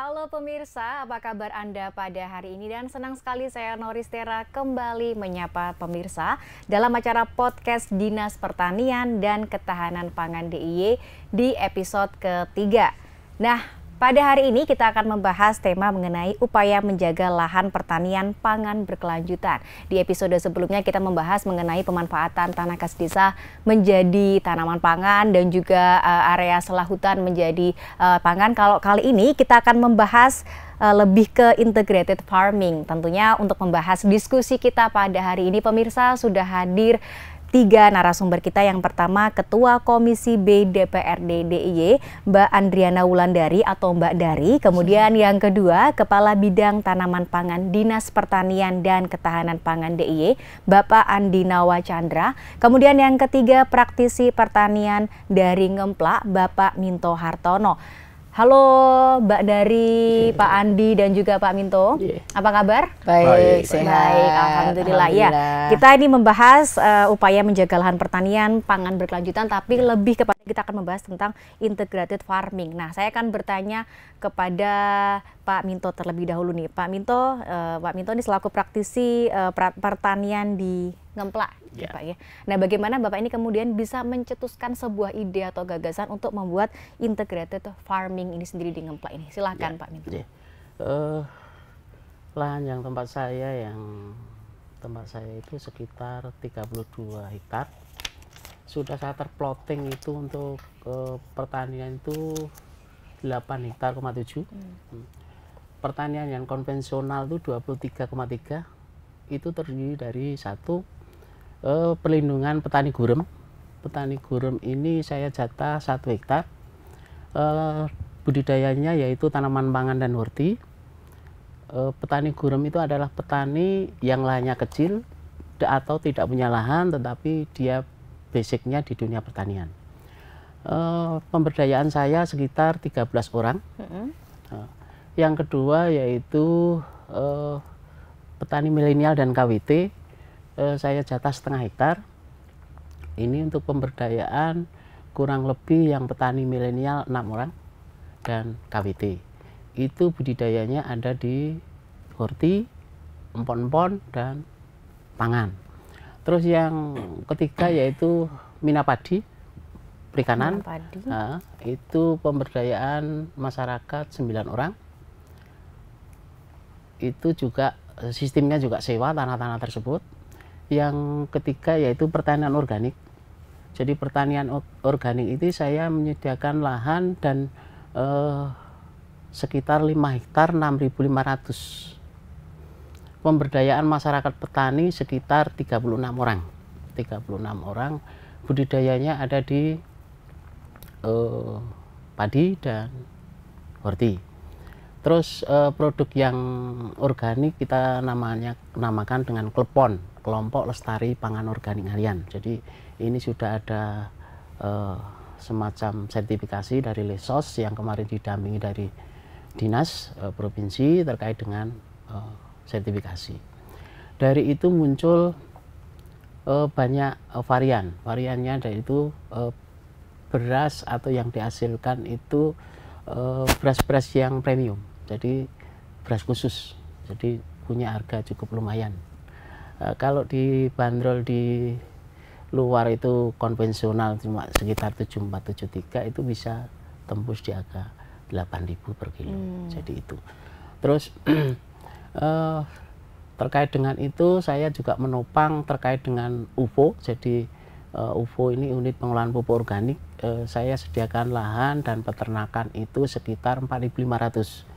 Halo pemirsa, apa kabar Anda pada hari ini? Dan senang sekali saya Noristera kembali menyapa pemirsa dalam acara podcast Dinas Pertanian dan Ketahanan Pangan DIY di episode ketiga. Nah, pada hari ini kita akan membahas tema mengenai upaya menjaga lahan pertanian pangan berkelanjutan. Di episode sebelumnya kita membahas mengenai pemanfaatan tanah kas desa menjadi tanaman pangan dan juga area selah hutan menjadi pangan. Kalau kali ini kita akan membahas lebih ke integrated farming. Tentunya untuk membahas diskusi kita pada hari ini pemirsa sudah hadir 3 narasumber kita. Yang pertama Ketua Komisi B DPRD DIY Mbak Andriana Wulandari atau Mbak Dari. Kemudian yang kedua Kepala Bidang Tanaman Pangan Dinas Pertanian dan Ketahanan Pangan DIY Bapak Andi Nawacandra. Kemudian yang ketiga praktisi pertanian dari Ngemplak Bapak Minto Hartono. Halo Mbak Dari, Pak Andi dan juga Pak Minto. Apa kabar? Baik, sehat. Baik, Alhamdulillah. Ya, kita ini membahas upaya menjaga lahan pertanian pangan berkelanjutan, tapi lebih kepada kita akan membahas tentang integrated farming. Nah, saya akan bertanya kepada Pak Minto terlebih dahulu nih. Pak Minto ini selaku praktisi pertanian di Ngemplak, Pak ya. Nah, bagaimana Bapak ini kemudian bisa mencetuskan sebuah ide atau gagasan untuk membuat integrated farming ini sendiri di Ngemplak ini? Silahkan Pak Minto. Lahan yang tempat saya itu sekitar 32 hektar. Sudah saya terplotting itu untuk pertanian itu 8 hektar, 7. Pertanian yang konvensional itu 23,3. Itu terdiri dari perlindungan petani gurem. Petani gurem ini saya jatah 1 hektar. Budidayanya yaitu tanaman pangan dan horti. Petani gurem itu adalah petani yang lahannya kecil atau tidak punya lahan, tetapi dia basicnya di dunia pertanian. Pemberdayaan saya sekitar 13 orang. Yang kedua yaitu petani milenial dan KWT. Saya jatah 1,5 hektar. Ini untuk pemberdayaan kurang lebih yang petani milenial 6 orang dan KWT. Itu budidayanya ada di horti, empon-empon, dan pangan. Terus yang ketiga yaitu minapadi, perikanan. Itu pemberdayaan masyarakat 9 orang. Itu juga sistemnya juga sewa tanah-tanah tersebut. Yang ketiga yaitu pertanian organik. Jadi pertanian organik itu saya menyediakan lahan dan sekitar 5 hektar 6.500. Pemberdayaan masyarakat petani sekitar 36 orang. 36 orang. Budidayanya ada di padi dan horti. Terus produk yang organik kita namakan dengan Klepon, Kelompok Lestari Pangan Organik Harian. Jadi ini sudah ada semacam sertifikasi dari Lesos yang kemarin didampingi dari Dinas Provinsi terkait dengan sertifikasi. Dari itu muncul banyak varian. Variannya dari itu beras atau yang dihasilkan itu beras-beras yang premium. Jadi beras khusus. Jadi punya harga cukup lumayan. Kalau dibanderol di luar itu konvensional cuma sekitar 7473, itu bisa tembus di harga 8.000 per kilo. Jadi itu. Terus terkait dengan itu saya juga menopang terkait dengan UFO. Jadi UFO ini unit pengolahan pupuk organik. Saya sediakan lahan dan peternakan itu sekitar 4.500.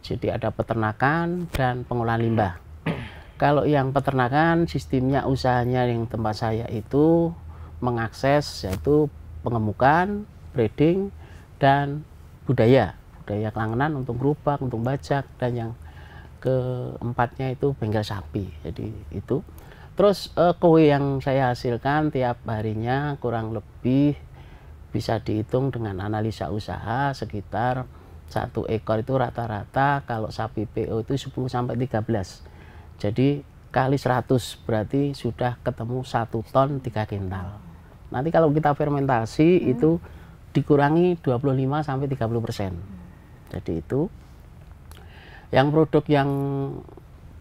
Jadi ada peternakan dan pengolahan limbah. Kalau yang peternakan sistemnya usahanya yang tempat saya itu mengakses yaitu pengemukan, breeding, dan budaya kelangenan untuk gerobak, untuk bajak, dan yang keempatnya itu bengkel sapi. Jadi itu. Terus kue yang saya hasilkan tiap harinya kurang lebih bisa dihitung dengan analisa usaha sekitar 1 ekor itu rata-rata kalau sapi PO itu 10-13. Jadi kali 100 berarti sudah ketemu 1 ton 3 kintal. Nanti kalau kita fermentasi itu dikurangi 25-30%. Jadi itu Yang produk yang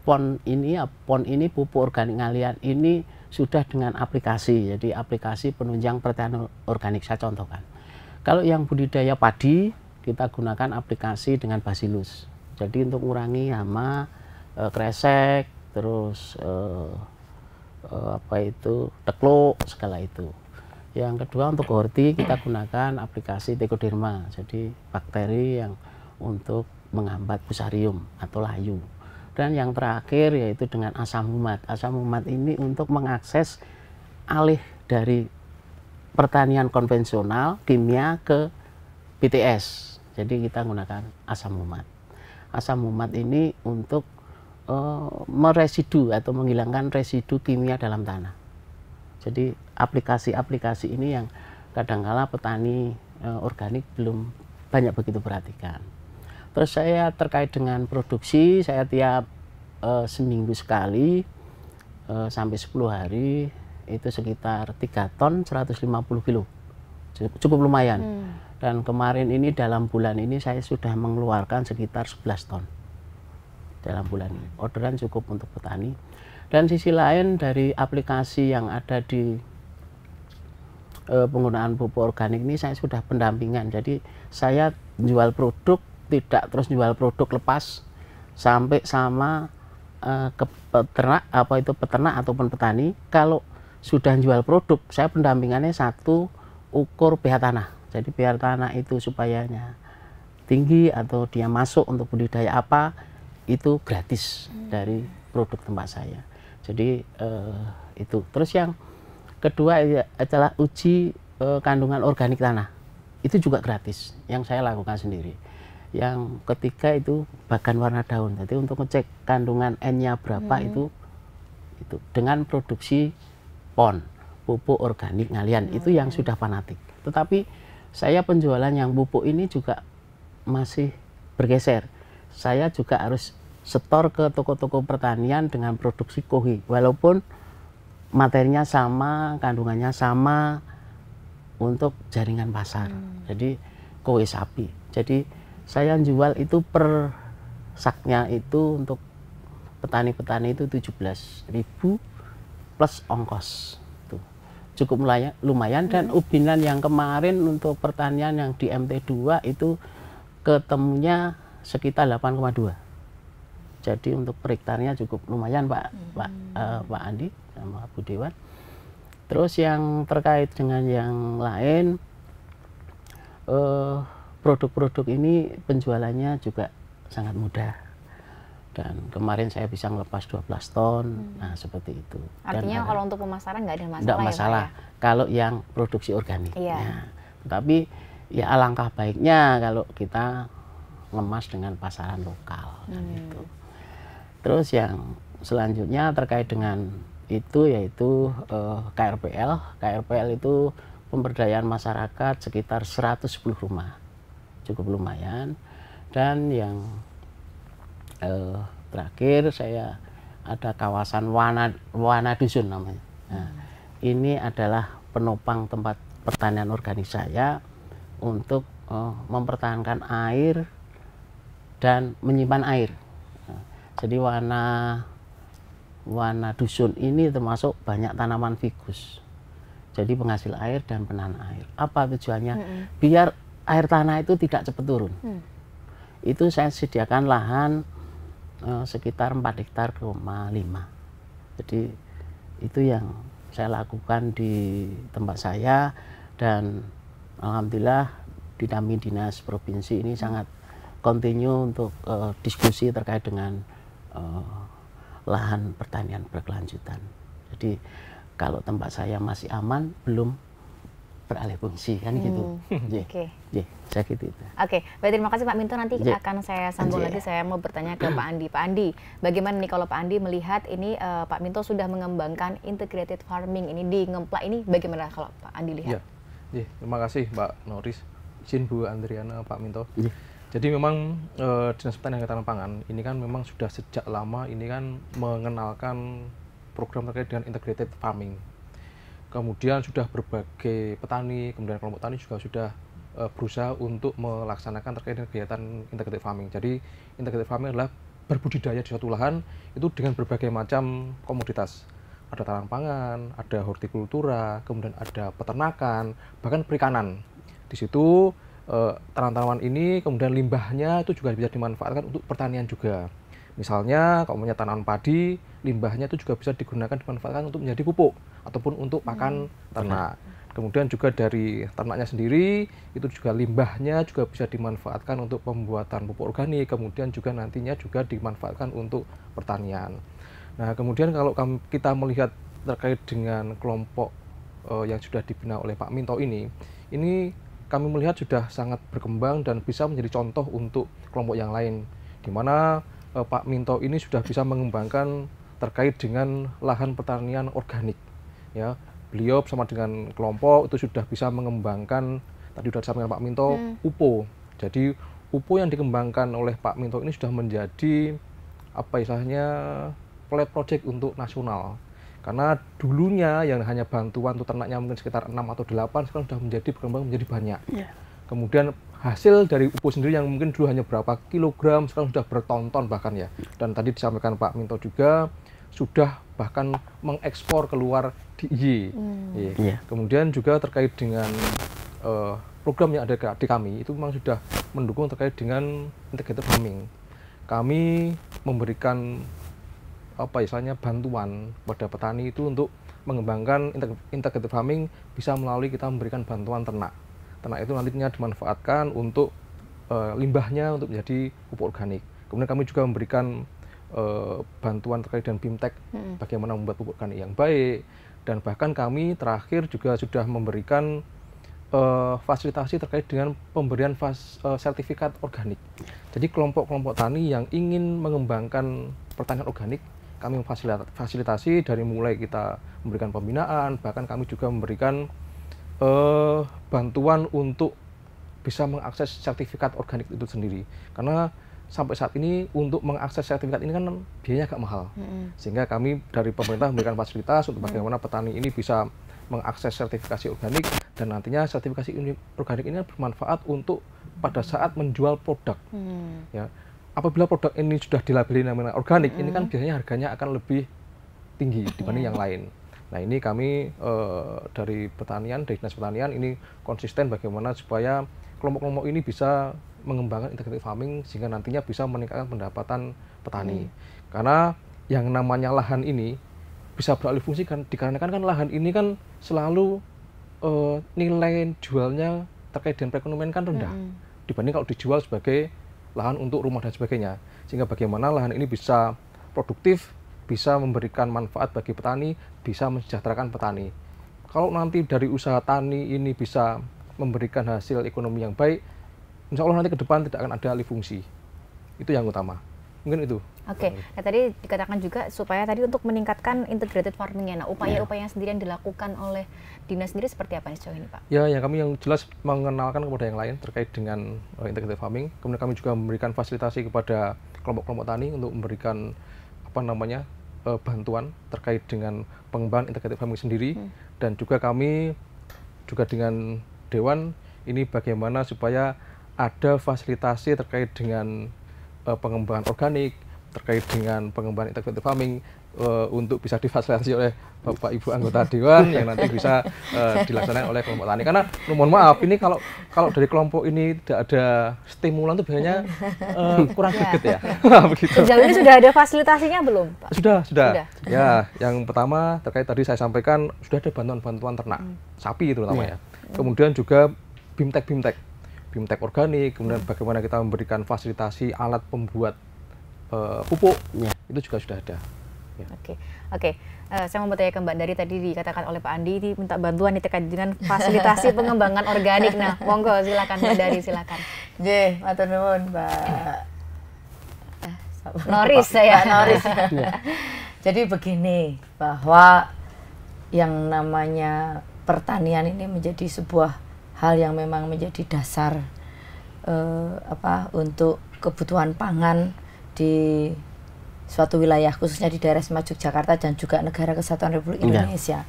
PON ini, pupuk organik ngalian ini sudah dengan aplikasi, jadi aplikasi penunjang pertanian organik. Saya contohkan. Kalau yang budidaya padi, kita gunakan aplikasi dengan Bacillus. Jadi untuk mengurangi hama, kresek, terus tekluk, segala itu. Yang kedua untuk horti kita gunakan aplikasi Trichoderma, jadi bakteri yang untuk menghambat fusarium atau layu. Dan yang terakhir yaitu dengan asam humat. Asam humat ini untuk mengakses alih dari pertanian konvensional kimia ke BTS. Jadi kita gunakan asam humat. Asam humat ini untuk meresidu atau menghilangkan residu kimia dalam tanah. Jadi aplikasi-aplikasi ini yang kadangkala petani organik belum banyak begitu perhatikan. Terus saya terkait dengan produksi, saya tiap seminggu sekali sampai 10 hari itu sekitar 3 ton 150 kilo. Cukup lumayan. Dan kemarin ini dalam bulan ini saya sudah mengeluarkan sekitar 11 ton dalam bulan ini. Orderan cukup untuk petani. Dan sisi lain dari aplikasi yang ada di penggunaan pupuk organik ini saya sudah pendampingan. Jadi saya jual produk, tidak terus jual produk lepas sampai sama ke peternak, peternak ataupun petani. Kalau sudah jual produk, saya pendampingannya satu, ukur pH tanah. Jadi pH tanah itu supayanya tinggi atau dia masuk untuk budidaya apa, itu gratis dari produk tempat saya. Jadi itu. Terus yang kedua adalah uji kandungan organik tanah. Itu juga gratis, yang saya lakukan sendiri. Yang ketiga itu bagan warna daun. Jadi untuk ngecek kandungan N-nya berapa itu dengan produksi PON, pupuk organik ngalian, itu yang sudah fanatik. Tetapi saya penjualan yang pupuk ini juga masih bergeser. Saya juga harus setor ke toko-toko pertanian dengan produksi kohi, walaupun materinya sama, kandungannya sama untuk jaringan pasar. Jadi kohi sapi. Jadi saya jual itu per saknya itu untuk petani-petani itu 17.000 plus ongkos. Tuh. Cukup lumayan. Dan ubinan yang kemarin untuk pertanian yang di MT2 itu ketemunya sekitar 8,2. Jadi untuk per hektarnya cukup lumayan Pak Andi sama Bu Dewan. Terus yang terkait dengan yang lain, produk-produk ini penjualannya juga sangat mudah. Dan kemarin saya bisa ngelepas 12 ton, nah seperti itu. Artinya kalau untuk pemasaran nggak ada masalah? Nggak masalah, ya, Pak, ya? Kalau yang produksi organik. Iya. Nah, tetapi ya alangkah baiknya kalau kita ngemas dengan pasaran lokal. Gitu. Terus yang selanjutnya terkait dengan itu yaitu KRPL. KRPL itu pemberdayaan masyarakat sekitar 110 rumah. Cukup lumayan. Dan yang terakhir saya ada kawasan Wana Dusun namanya. Nah, ini adalah penopang tempat pertanian organik saya untuk mempertahankan air dan menyimpan air. Nah, jadi Wana Dusun ini termasuk banyak tanaman figus. Jadi penghasil air dan penahan air. Apa tujuannya? Biar air tanah itu tidak cepat turun. Itu saya sediakan lahan sekitar 4 hektar 5. Jadi itu yang saya lakukan di tempat saya, dan alhamdulillah didampingi dinas provinsi ini sangat kontinu untuk diskusi terkait dengan lahan pertanian berkelanjutan. Jadi kalau tempat saya masih aman, belum beralih fungsi kan gitu. Oke. Saya gitu. Oke, baik, terima kasih Pak Minto. Nanti akan saya sambung lagi. Saya mau bertanya ke Pak Andi. Pak Andi, bagaimana nih kalau Pak Andi melihat ini Pak Minto sudah mengembangkan integrated farming ini di Ngemplak ini, bagaimana kalau Pak Andi lihat? Terima kasih Mbak Noris, izin Bu Andriana, Pak Minto. Jadi memang Dinas Pertanian dan Ketahanan Pangan ini kan memang sudah sejak lama ini kan mengenalkan program terkait dengan integrated farming. Kemudian sudah berbagai petani, kemudian kelompok tani juga sudah berusaha untuk melaksanakan terkait dengan kegiatan integrated farming. Jadi integrated farming adalah berbudidaya di suatu lahan itu dengan berbagai macam komoditas. Ada tanaman pangan, ada hortikultura, kemudian ada peternakan, bahkan perikanan. Di situ tanaman-tanaman ini kemudian limbahnya itu juga bisa dimanfaatkan untuk pertanian juga. Misalnya kalau punya tanaman padi, limbahnya itu juga bisa digunakan dimanfaatkan untuk menjadi pupuk ataupun untuk pakan ternak. Kemudian juga dari ternaknya sendiri itu juga limbahnya juga bisa dimanfaatkan untuk pembuatan pupuk organik, kemudian juga nantinya juga dimanfaatkan untuk pertanian. Nah, kemudian kalau kita melihat terkait dengan kelompok yang sudah dibina oleh Pak Minto ini kami melihat sudah sangat berkembang dan bisa menjadi contoh untuk kelompok yang lain, di mana Pak Minto ini sudah bisa mengembangkan terkait dengan lahan pertanian organik. Ya, beliau bersama dengan kelompok itu sudah bisa mengembangkan, tadi sudah disampaikan Pak Minto, UPO. Jadi UPO yang dikembangkan oleh Pak Minto ini sudah menjadi apa istilahnya pilot project untuk nasional. Karena dulunya yang hanya bantuan untuk ternaknya mungkin sekitar 6 atau 8, sekarang sudah berkembang menjadi banyak. Kemudian hasil dari UPO sendiri yang mungkin dulu hanya berapa kilogram, sekarang sudah bertonton bahkan ya. Dan tadi disampaikan Pak Minto juga sudah bahkan mengekspor keluar DIY. Kemudian juga terkait dengan program yang ada di kami itu memang sudah mendukung terkait dengan integrated farming. Kami memberikan istilahnya bantuan pada petani itu untuk mengembangkan integrated farming bisa melalui kita memberikan bantuan ternak. Ternak itu nantinya dimanfaatkan untuk limbahnya untuk menjadi pupuk organik. Kemudian kami juga memberikan bantuan terkait dengan BIMTEK, bagaimana membuat pupuk organik yang baik, dan bahkan kami terakhir juga sudah memberikan fasilitasi terkait dengan pemberian sertifikat organik. Jadi kelompok-kelompok tani yang ingin mengembangkan pertanian organik, kami fasilitasi dari mulai kita memberikan pembinaan, bahkan kami juga memberikan bantuan untuk bisa mengakses sertifikat organik itu sendiri. Karena sampai saat ini untuk mengakses sertifikat ini kan biayanya agak mahal. Sehingga kami dari pemerintah memberikan fasilitas untuk bagaimana petani ini bisa mengakses sertifikasi organik, dan nantinya sertifikasi organik ini bermanfaat untuk pada saat menjual produk. Ya, apabila produk ini sudah dilabeli namanya organik, ini kan biasanya harganya akan lebih tinggi dibanding yang lain. Nah, ini kami dari Dinas Pertanian ini konsisten bagaimana supaya kelompok-kelompok ini bisa mengembangkan integrated farming sehingga nantinya bisa meningkatkan pendapatan petani. Karena yang namanya lahan ini bisa beralih fungsi kan dikarenakan kan lahan ini kan selalu nilai jualnya terkait dengan perekonomian kan rendah dibanding kalau dijual sebagai lahan untuk rumah dan sebagainya. Sehingga bagaimana lahan ini bisa produktif, bisa memberikan manfaat bagi petani, bisa mensejahterakan petani. Kalau nanti dari usaha tani ini bisa memberikan hasil ekonomi yang baik, insya Allah nanti ke depan tidak akan ada alih fungsi. Itu yang utama. Mungkin itu. Oke. Nah, tadi dikatakan juga supaya tadi untuk meningkatkan integrated farming-nya. Nah, upaya-upaya yang sendiri yang dilakukan oleh dinas sendiri seperti apa nih sejauh ini, Pak? Ya, yang kami yang jelas mengenalkan kepada yang lain terkait dengan integrated farming. Kemudian kami juga memberikan fasilitasi kepada kelompok-kelompok tani untuk memberikan bantuan terkait dengan pengembangan integrated farming sendiri. Dan juga kami juga dengan Dewan ini bagaimana supaya ada fasilitasi terkait dengan pengembangan organik, terkait dengan pengembangan integrated farming untuk bisa difasilitasi oleh Bapak Ibu anggota Dewan yang nanti bisa dilaksanakan oleh kelompok tani. Karena mohon maaf ini kalau dari kelompok ini tidak ada stimulan itu biasanya kurang greget ya. Begitu. Sejauh ini sudah ada fasilitasinya belum, Pak? Sudah. Ya, yang pertama terkait tadi saya sampaikan sudah ada bantuan-bantuan ternak, sapi terutama ya. Kemudian juga BIMTEK organik, kemudian bagaimana kita memberikan fasilitasi alat pembuat pupuk, itu juga sudah ada. Ya. Oke. Saya mau bertanya ke Mbak Dari, tadi dikatakan oleh Pak Andi ini minta bantuan terkait dengan fasilitasi pengembangan organik. Nah, monggo silakan Mbak Dari, silakan. Matur nuwun Mbak Noris saya. Noris. Jadi begini, bahwa yang namanya pertanian ini menjadi sebuah hal yang memang menjadi dasar untuk kebutuhan pangan di suatu wilayah, khususnya di daerah istimewa Yogyakarta dan juga Negara Kesatuan Republik Indonesia.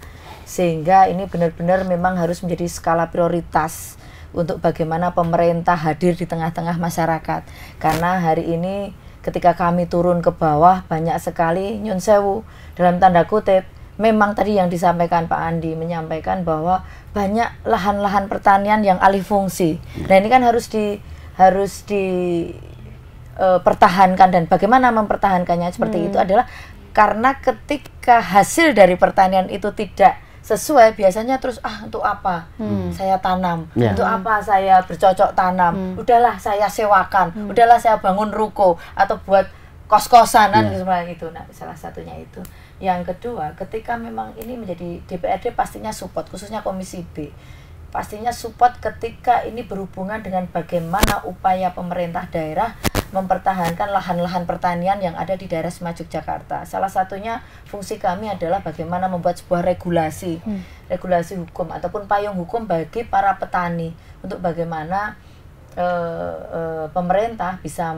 Sehingga ini benar-benar memang harus menjadi skala prioritas untuk bagaimana pemerintah hadir di tengah-tengah masyarakat. Karena hari ini ketika kami turun ke bawah banyak sekali nyun sewu dalam tanda kutip, memang tadi yang disampaikan Pak Andi menyampaikan bahwa banyak lahan-lahan pertanian yang alih fungsi. Nah ini kan harus dipertahankan, dan bagaimana mempertahankannya seperti itu adalah karena ketika hasil dari pertanian itu tidak sesuai, biasanya terus untuk apa saya tanam, untuk apa saya bercocok tanam, udahlah saya sewakan, udahlah saya bangun ruko atau buat kos-kosan gitu. Nah, salah satunya itu. Yang kedua, ketika memang ini menjadi DPRD pastinya support, khususnya Komisi B. Pastinya support ketika ini berhubungan dengan bagaimana upaya pemerintah daerah mempertahankan lahan-lahan pertanian yang ada di daerah Sema Yogyakarta. Salah satunya fungsi kami adalah bagaimana membuat sebuah regulasi hukum ataupun payung hukum bagi para petani untuk bagaimana pemerintah bisa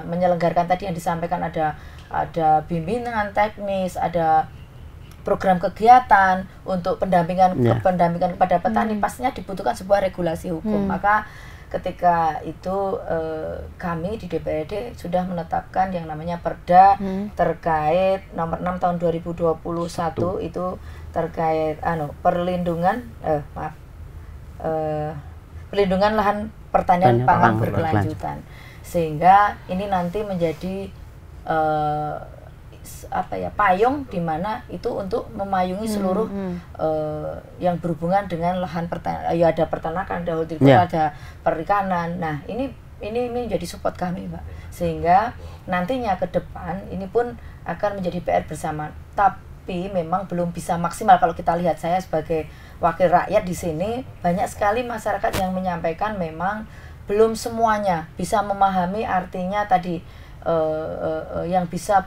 menyelenggarakan tadi yang disampaikan, ada bimbingan teknis, ada program kegiatan untuk pendampingan kepada petani. Pastinya dibutuhkan sebuah regulasi hukum. Maka ketika itu kami di DPRD sudah menetapkan yang namanya Perda terkait nomor 6 tahun 2021 itu terkait perlindungan lahan pertanian pangan berkelanjutan, sehingga ini nanti menjadi payung di mana itu untuk memayungi seluruh yang berhubungan dengan lahan pertanian. Ya ada peternakan, ada perikanan. Nah, ini menjadi support kami, Mbak. Sehingga nantinya ke depan ini pun akan menjadi PR bersama. Tapi memang belum bisa maksimal kalau kita lihat. Saya sebagai wakil rakyat di sini, banyak sekali masyarakat yang menyampaikan memang belum semuanya bisa memahami artinya tadi yang bisa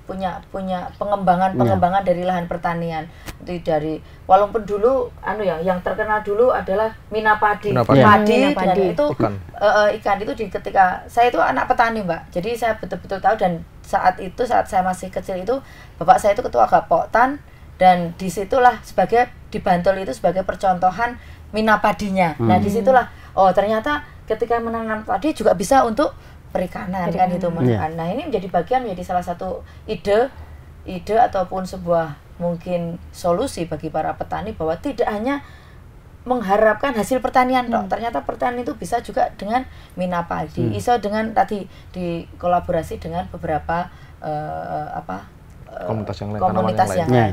punya pengembangan dari lahan pertanian. Dari walaupun dulu yang terkenal dulu adalah Minapadi. Padi itu ikan itu ketika saya itu anak petani, Mbak. Jadi saya betul-betul tahu, dan saat saya masih kecil itu bapak saya itu ketua Gapoktan, dan disitulah di Bantul itu sebagai percontohan Minapadinya. Nah, disitulah ternyata ketika menanam padi juga bisa untuk perikanan kan itu. Nah, ini menjadi salah satu ide ataupun sebuah mungkin solusi bagi para petani bahwa tidak hanya mengharapkan hasil pertanian ternyata pertanian itu bisa juga dengan Minapadi, iso dengan tadi dikolaborasi dengan beberapa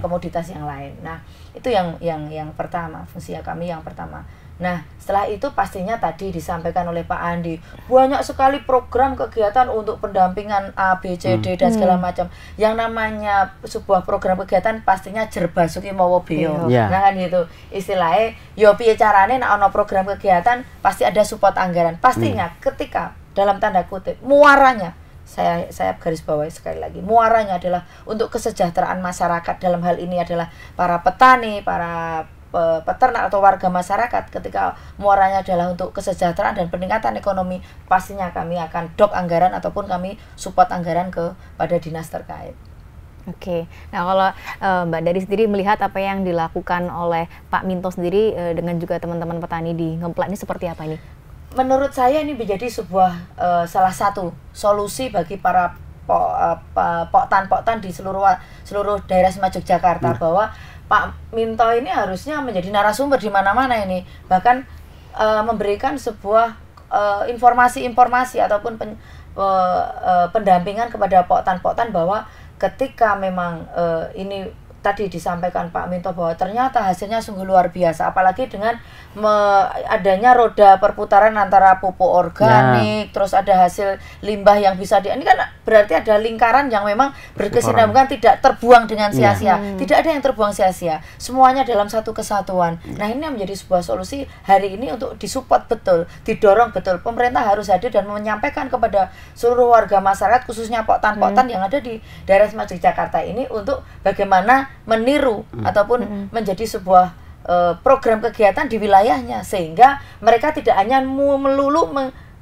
komoditas yang lain. Nah, itu yang pertama, fungsi kami yang pertama. Nah, setelah itu pastinya tadi disampaikan oleh Pak Andi, banyak sekali program kegiatan untuk pendampingan A, B, C, D dan segala macam. Yang namanya sebuah program kegiatan pastinya jerbasuki mawa beyo. Nah kan gitu. Istilahnya, yo piye carane nek ana program kegiatan pasti ada support anggaran. Pastinya ketika dalam tanda kutip muaranya, saya garis bawahi sekali lagi, muaranya adalah untuk kesejahteraan masyarakat. Dalam hal ini adalah para petani, para peternak atau warga masyarakat. Ketika muaranya adalah untuk kesejahteraan dan peningkatan ekonomi, pastinya kami akan dok anggaran ataupun kami support anggaran kepada dinas terkait. Oke, nah kalau Mbak Dari sendiri melihat apa yang dilakukan oleh Pak Minto sendiri dengan juga teman-teman petani di Ngemplak ini seperti apa ini? Menurut saya ini menjadi sebuah salah satu solusi bagi para poktan di seluruh daerah Sema Yogyakarta, bahwa Pak Minto ini harusnya menjadi narasumber di mana-mana ini, bahkan memberikan sebuah informasi ataupun pendampingan kepada poktan bahwa ketika memang ini tadi disampaikan Pak Minto bahwa ternyata hasilnya sungguh luar biasa, apalagi dengan adanya roda perputaran antara pupuk organik, terus ada hasil limbah yang bisa ini kan berarti ada lingkaran yang memang berkesinambungan, tidak terbuang dengan sia-sia. Tidak ada yang terbuang sia-sia, semuanya dalam satu kesatuan. Nah, ini menjadi sebuah solusi hari ini untuk disupport betul, didorong betul. Pemerintah harus hadir dan menyampaikan kepada seluruh warga masyarakat, khususnya poktan-poktan yang ada di daerah Sema Yogyakarta ini, untuk bagaimana meniru ataupun menjadi sebuah program kegiatan di wilayahnya, sehingga mereka tidak hanya melulu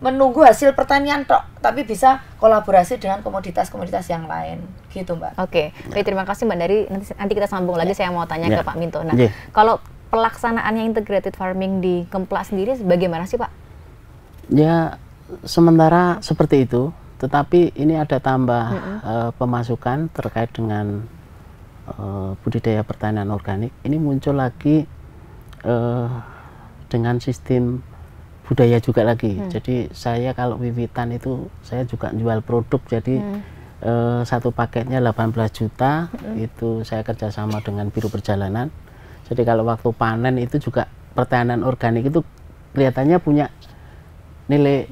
menunggu hasil pertanian tapi bisa kolaborasi dengan komoditas-komoditas yang lain, gitu Mbak. Oke, baik, terima kasih Mbak Dari. Nanti kita sambung lagi, saya mau tanya ke Pak Minto. Nah, kalau pelaksanaannya integrated farming di Kemplak sendiri bagaimana sih Pak? Ya sementara seperti itu, tetapi ini ada tambah pemasukan terkait dengan budidaya pertanian organik. Ini muncul lagi dengan sistem budaya juga lagi. Jadi saya kalau wiwitan itu saya juga jual produk, jadi satu paketnya 18 juta, itu saya kerjasama dengan Biro Perjalanan. Jadi kalau waktu panen itu juga pertanian organik itu kelihatannya punya nilai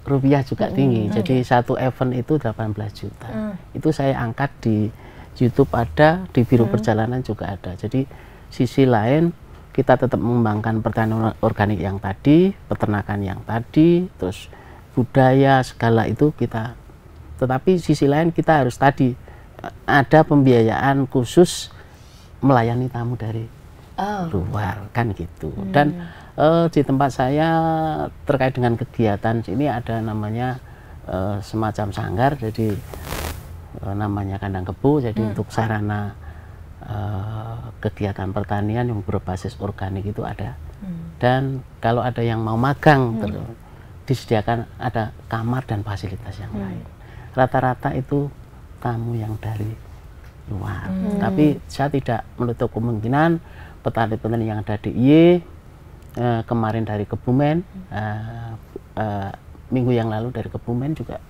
rupiah juga tinggi. Jadi satu event itu 18 juta. Itu saya angkat di YouTube ada, di Biro Perjalanan juga ada. Jadi sisi lain kita tetap mengembangkan pertanian organik yang tadi, peternakan yang tadi, terus budaya segala itu kita. Tetapi sisi lain kita harus tadi ada pembiayaan khusus melayani tamu dari luar kan gitu. Dan di tempat saya terkait dengan kegiatan sini ada namanya semacam sanggar, jadi namanya kandang kebo. Jadi untuk sarana kegiatan pertanian yang berbasis organik itu ada. Dan kalau ada yang mau magang disediakan ada kamar dan fasilitas yang lain. Rata-rata itu tamu yang dari luar. Tapi saya tidak menutup kemungkinan petani-petani yang ada di IY kemarin dari Kebumen, minggu yang lalu dari Kebumen juga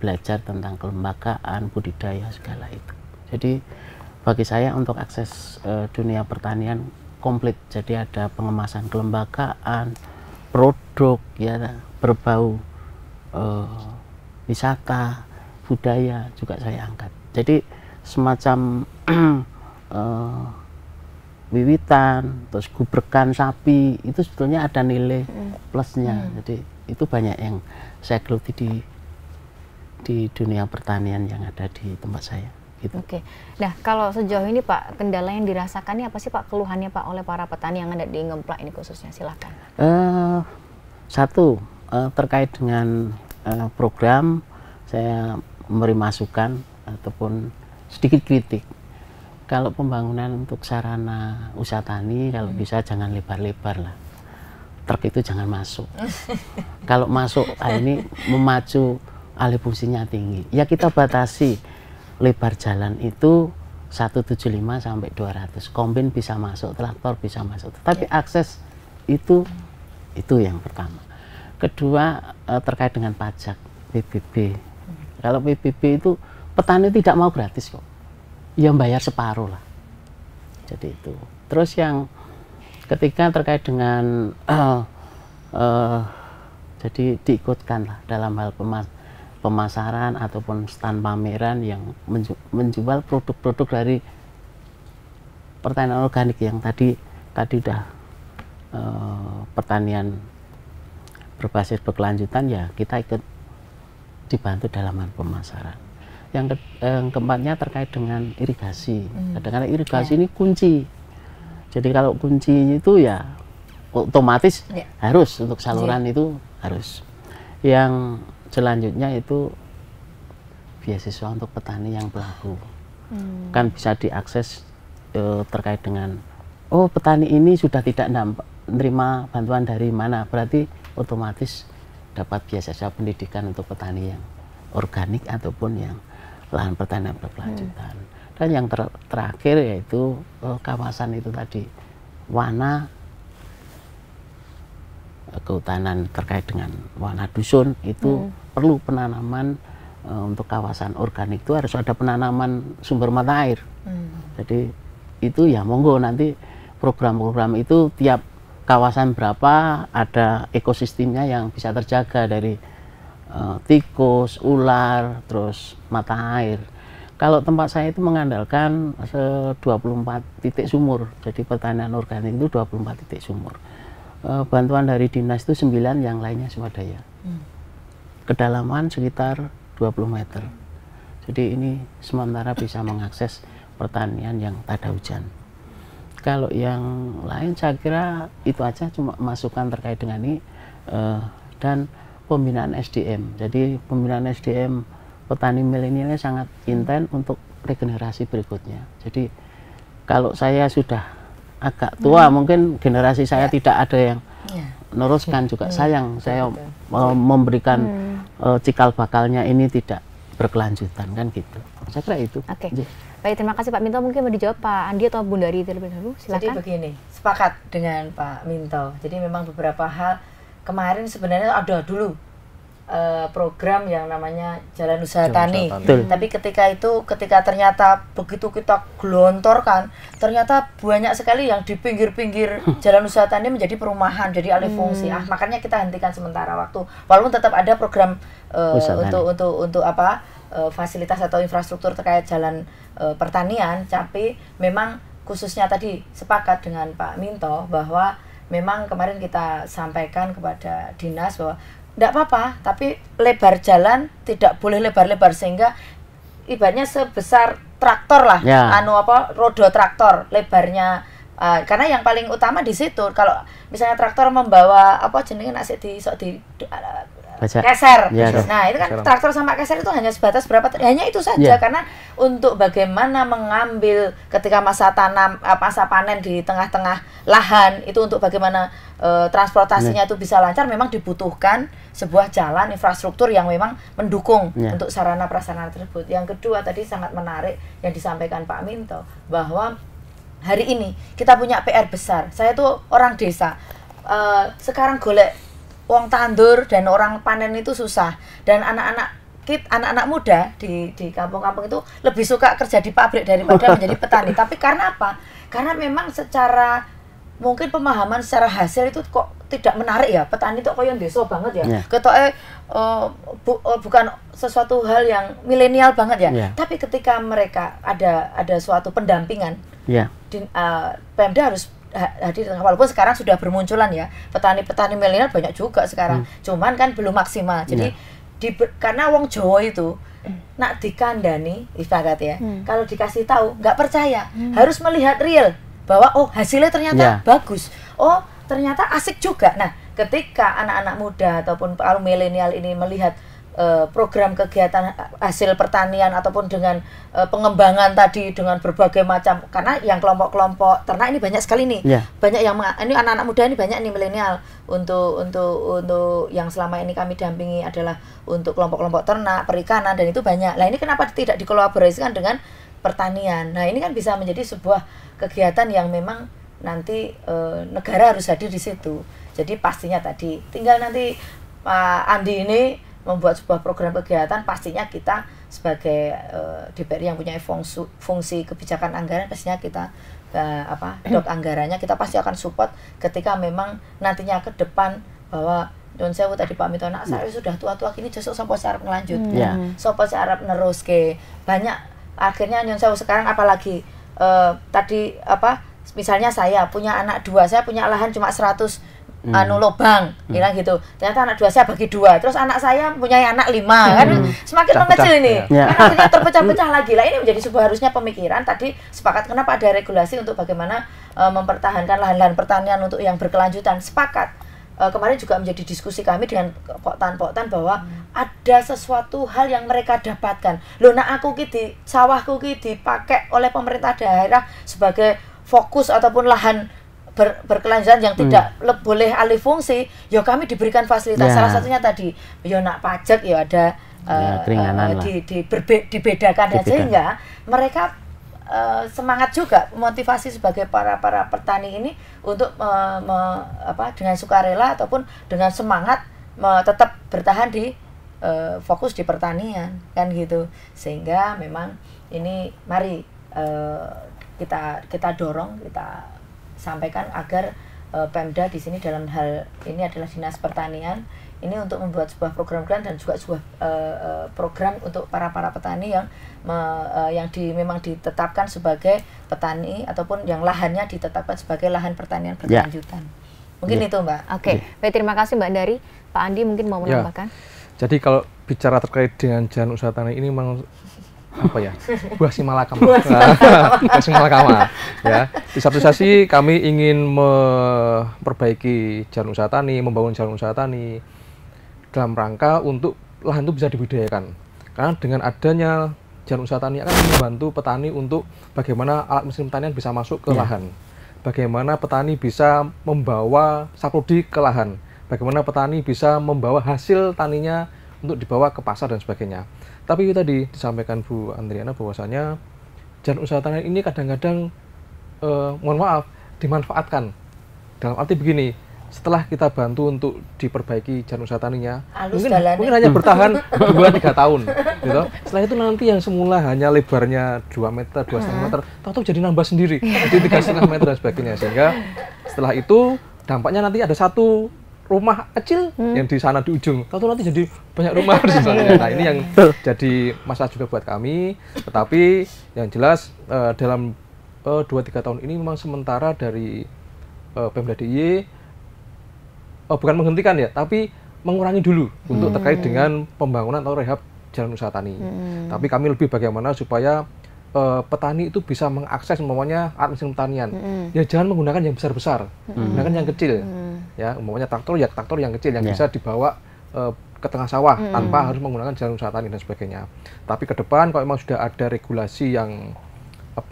belajar tentang kelembagaan, budidaya segala itu. Jadi bagi saya untuk akses dunia pertanian komplit. Jadi ada pengemasan kelembagaan, produk ya berbau wisata, budaya juga saya angkat. Jadi semacam wiwitan, terus gubrekan sapi itu sebetulnya ada nilai plusnya. Jadi itu banyak yang saya geluti di dunia pertanian yang ada di tempat saya. Gitu. Oke. Nah, kalau sejauh ini Pak, kendala yang dirasakannya apa sih Pak, keluhannya Pak oleh para petani yang ada di Ngemplak ini khususnya? Silakan. Satu, terkait dengan program, saya memberi masukan ataupun sedikit kritik. Kalau pembangunan untuk sarana usaha tani, kalau bisa jangan lebar-lebar lah. Truk itu jangan masuk. Kalau masuk, ini memacu alih fungsinya tinggi. Ya kita batasi. Lebar jalan itu 175 sampai 200. Kombin bisa masuk, traktor bisa masuk. Tetapi akses itu yang pertama. Kedua, terkait dengan pajak PBB. Kalau PBB itu petani tidak mau gratis kok. Ya bayar separuh lah. Jadi itu. Terus yang ketiga terkait dengan jadi diikutkan lah dalam hal pemasaran ataupun stand pameran yang menjual produk-produk dari pertanian organik yang tadi udah pertanian berbasis berkelanjutan, ya kita ikut dibantu dalam hal pemasaran. Yang keempatnya terkait dengan irigasi. Kadang-kadang irigasi ini kunci. Jadi kalau kunci itu ya otomatis harus untuk saluran itu harus. Yang selanjutnya itu beasiswa untuk petani yang pelaku. Kan bisa diakses terkait dengan petani ini sudah tidak menerima bantuan dari mana, berarti otomatis dapat beasiswa pendidikan untuk petani yang organik ataupun yang lahan pertanian berkelanjutan. Dan yang terakhir yaitu kawasan itu tadi, wana kehutanan terkait dengan wana dusun itu perlu penanaman. Untuk kawasan organik itu harus ada penanaman sumber mata air. Jadi itu ya monggo nanti program-program itu tiap kawasan berapa ada ekosistemnya yang bisa terjaga dari tikus, ular, terus mata air. Kalau tempat saya itu mengandalkan 24 titik sumur. Jadi pertanian organik itu 24 titik sumur. Bantuan dari dinas itu 9, yang lainnya swadaya. Kedalaman sekitar 20 meter. Jadi ini sementara bisa mengakses pertanian yang tak ada hujan. Kalau yang lain saya kira itu aja, cuma masukan terkait dengan ini dan pembinaan SDM. Jadi pembinaan SDM petani milenialnya sangat intens untuk regenerasi berikutnya. Jadi kalau saya sudah agak tua, mungkin generasi saya tidak ada yang Ya. meneruskan juga sayang. Saya memberikan cikal bakalnya ini tidak berkelanjutan kan gitu. Saya kira itu. Oke. Baik, terima kasih Pak Minto. Mungkin mau dijawab Pak Andi atau Bunda Dari terlebih dahulu. Silakan. Jadi begini, sepakat dengan Pak Minto. Jadi memang beberapa hal kemarin sebenarnya ada dulu program yang namanya Jalan Usaha Tani. Tapi ketika ternyata begitu kita gelontorkan, ternyata banyak sekali yang di pinggir-pinggir Jalan Usaha Tani menjadi perumahan, jadi alih fungsi. Makanya kita hentikan sementara waktu. Walaupun tetap ada program untuk apa? Fasilitas atau infrastruktur terkait jalan pertanian, tapi memang khususnya tadi sepakat dengan Pak Minto bahwa memang kemarin kita sampaikan kepada dinas bahwa tidak apa-apa, tapi lebar jalan tidak boleh lebar-lebar sehingga ibaratnya sebesar traktor lah, roda traktor lebarnya, karena yang paling utama di situ kalau misalnya traktor membawa apa jenenge nasi di keser. Nah, itu kan traktor sama keser itu hanya sebatas berapa, hanya itu saja karena untuk bagaimana mengambil ketika masa tanam, masa panen di tengah-tengah lahan itu untuk bagaimana transportasinya itu bisa lancar, memang dibutuhkan sebuah jalan infrastruktur yang memang mendukung untuk sarana prasarana tersebut. Yang kedua tadi sangat menarik yang disampaikan Pak Minto bahwa hari ini kita punya PR besar. Saya tuh orang desa. Sekarang golek uang tandur dan orang panen itu susah, dan anak-anak muda di kampung-kampung itu lebih suka kerja di pabrik daripada menjadi petani. Tapi karena apa? Karena memang secara mungkin pemahaman secara hasil itu kok tidak menarik ya, petani itu kok yang desa banget ya. Ketoknya bukan sesuatu hal yang milenial banget ya. Tapi ketika mereka ada suatu pendampingan, Pemda harus hadir, walaupun sekarang sudah bermunculan ya petani-petani milenial banyak juga sekarang, cuman kan belum maksimal. Jadi karena wong Jawa itu nak dikandani ibarat ya, kalau dikasih tahu nggak percaya, harus melihat real bahwa oh hasilnya ternyata bagus, oh ternyata asik juga. Nah ketika anak-anak muda ataupun kalau milenial ini melihat program kegiatan hasil pertanian ataupun dengan pengembangan tadi dengan berbagai macam, karena yang kelompok-kelompok ternak ini banyak sekali nih, banyak yang ini anak-anak muda ini banyak nih milenial untuk yang selama ini kami dampingi adalah untuk kelompok-kelompok ternak, perikanan, dan itu banyak. Nah ini kenapa tidak dikolaborasikan dengan pertanian? Nah ini kan bisa menjadi sebuah kegiatan yang memang nanti negara harus hadir di situ. Jadi pastinya tadi tinggal nanti Pak Andi ini membuat sebuah program kegiatan, pastinya kita sebagai DPR yang punya fungsi kebijakan anggaran, pastinya kita dok anggarannya kita pasti akan support ketika memang nantinya ke depan bahwa Nyun sewu tadi Pak Minto, nak saya sudah tua-tua kini justru sopo arep ngelanjut, sopo arep neruske banyak. Akhirnya Nyun sewu sekarang apalagi tadi misalnya saya punya anak 2, saya punya lahan cuma 100 lobang, bilang gitu. Ternyata anak 2 saya bagi 2, terus anak saya punya anak 5, kan semakin mengecil ini, kan akhirnya terpecah-pecah lagi. Lah ini menjadi sebuah harusnya pemikiran tadi sepakat kenapa ada regulasi untuk bagaimana mempertahankan lahan-lahan pertanian untuk yang berkelanjutan. Sepakat. Kemarin juga menjadi diskusi kami dengan poktan bahwa ada sesuatu hal yang mereka dapatkan. Loh, nak aku di sawahku dipakai oleh pemerintah daerah sebagai fokus ataupun lahan berkelanjutan yang tidak boleh alih fungsi, ya kami diberikan fasilitas. Salah satunya tadi, ya nak pajak ya ada dibedakan, dan sehingga mereka semangat juga, motivasi sebagai para petani ini untuk dengan sukarela ataupun dengan semangat tetap bertahan di fokus di pertanian, kan gitu. Sehingga memang ini mari kita dorong, kita sampaikan agar Pemda di sini dalam hal ini adalah Dinas Pertanian ini untuk membuat sebuah program dan juga sebuah program untuk para petani yang memang ditetapkan sebagai petani ataupun yang lahannya ditetapkan sebagai lahan pertanian berkelanjutan. Mungkin itu Mbak. Oke. Baik, terima kasih Mbak Dari. Pak Andi mungkin mau menambahkan. Jadi kalau bicara terkait dengan Jalan Usaha Tani ini memang buah si malakama. Buah si malakama. Ya. Di satu sisi kami ingin memperbaiki Jalan Usaha Tani, membangun Jalan Usaha Tani dalam rangka untuk lahan itu bisa dibudidayakan. Karena dengan adanya Jalan Usaha Tani akan membantu petani untuk bagaimana alat mesin pertanian bisa masuk ke lahan. bagaimana petani bisa membawa saprodi ke lahan, bagaimana petani bisa membawa hasil taninya untuk dibawa ke pasar dan sebagainya. Tapi itu tadi disampaikan Bu Andriana bahwasanya jalan usaha tani ini kadang-kadang mohon maaf dimanfaatkan. Dalam arti begini, setelah kita bantu untuk diperbaiki jalan usaha taninya, mungkin hanya bertahan 2-3 tahun gitu. Setelah itu nanti yang semula hanya lebarnya 2 meter, 2,5 meter, tahu-tahu jadi nambah sendiri, jadi 3,5 meter dan sebagainya. Sehingga setelah itu dampaknya nanti ada satu rumah kecil yang di sana di ujung, tahu-tahu nanti jadi banyak rumah misalnya. Nah, ini yang jadi masalah juga buat kami. Tetapi yang jelas dalam 2-3 tahun ini memang sementara dari Pemda DIY bukan menghentikan ya, tapi mengurangi dulu untuk terkait dengan pembangunan atau rehab jalan usaha tani. Tapi kami lebih bagaimana supaya petani itu bisa mengakses umpamanya alat mesin pertanian. Ya jangan menggunakan yang besar-besar, gunakan yang kecil. Ya, umpamanya traktor yang kecil yang bisa dibawa ke tengah sawah tanpa harus menggunakan jalan usaha tani dan sebagainya. Tapi ke depan kalau memang sudah ada regulasi yang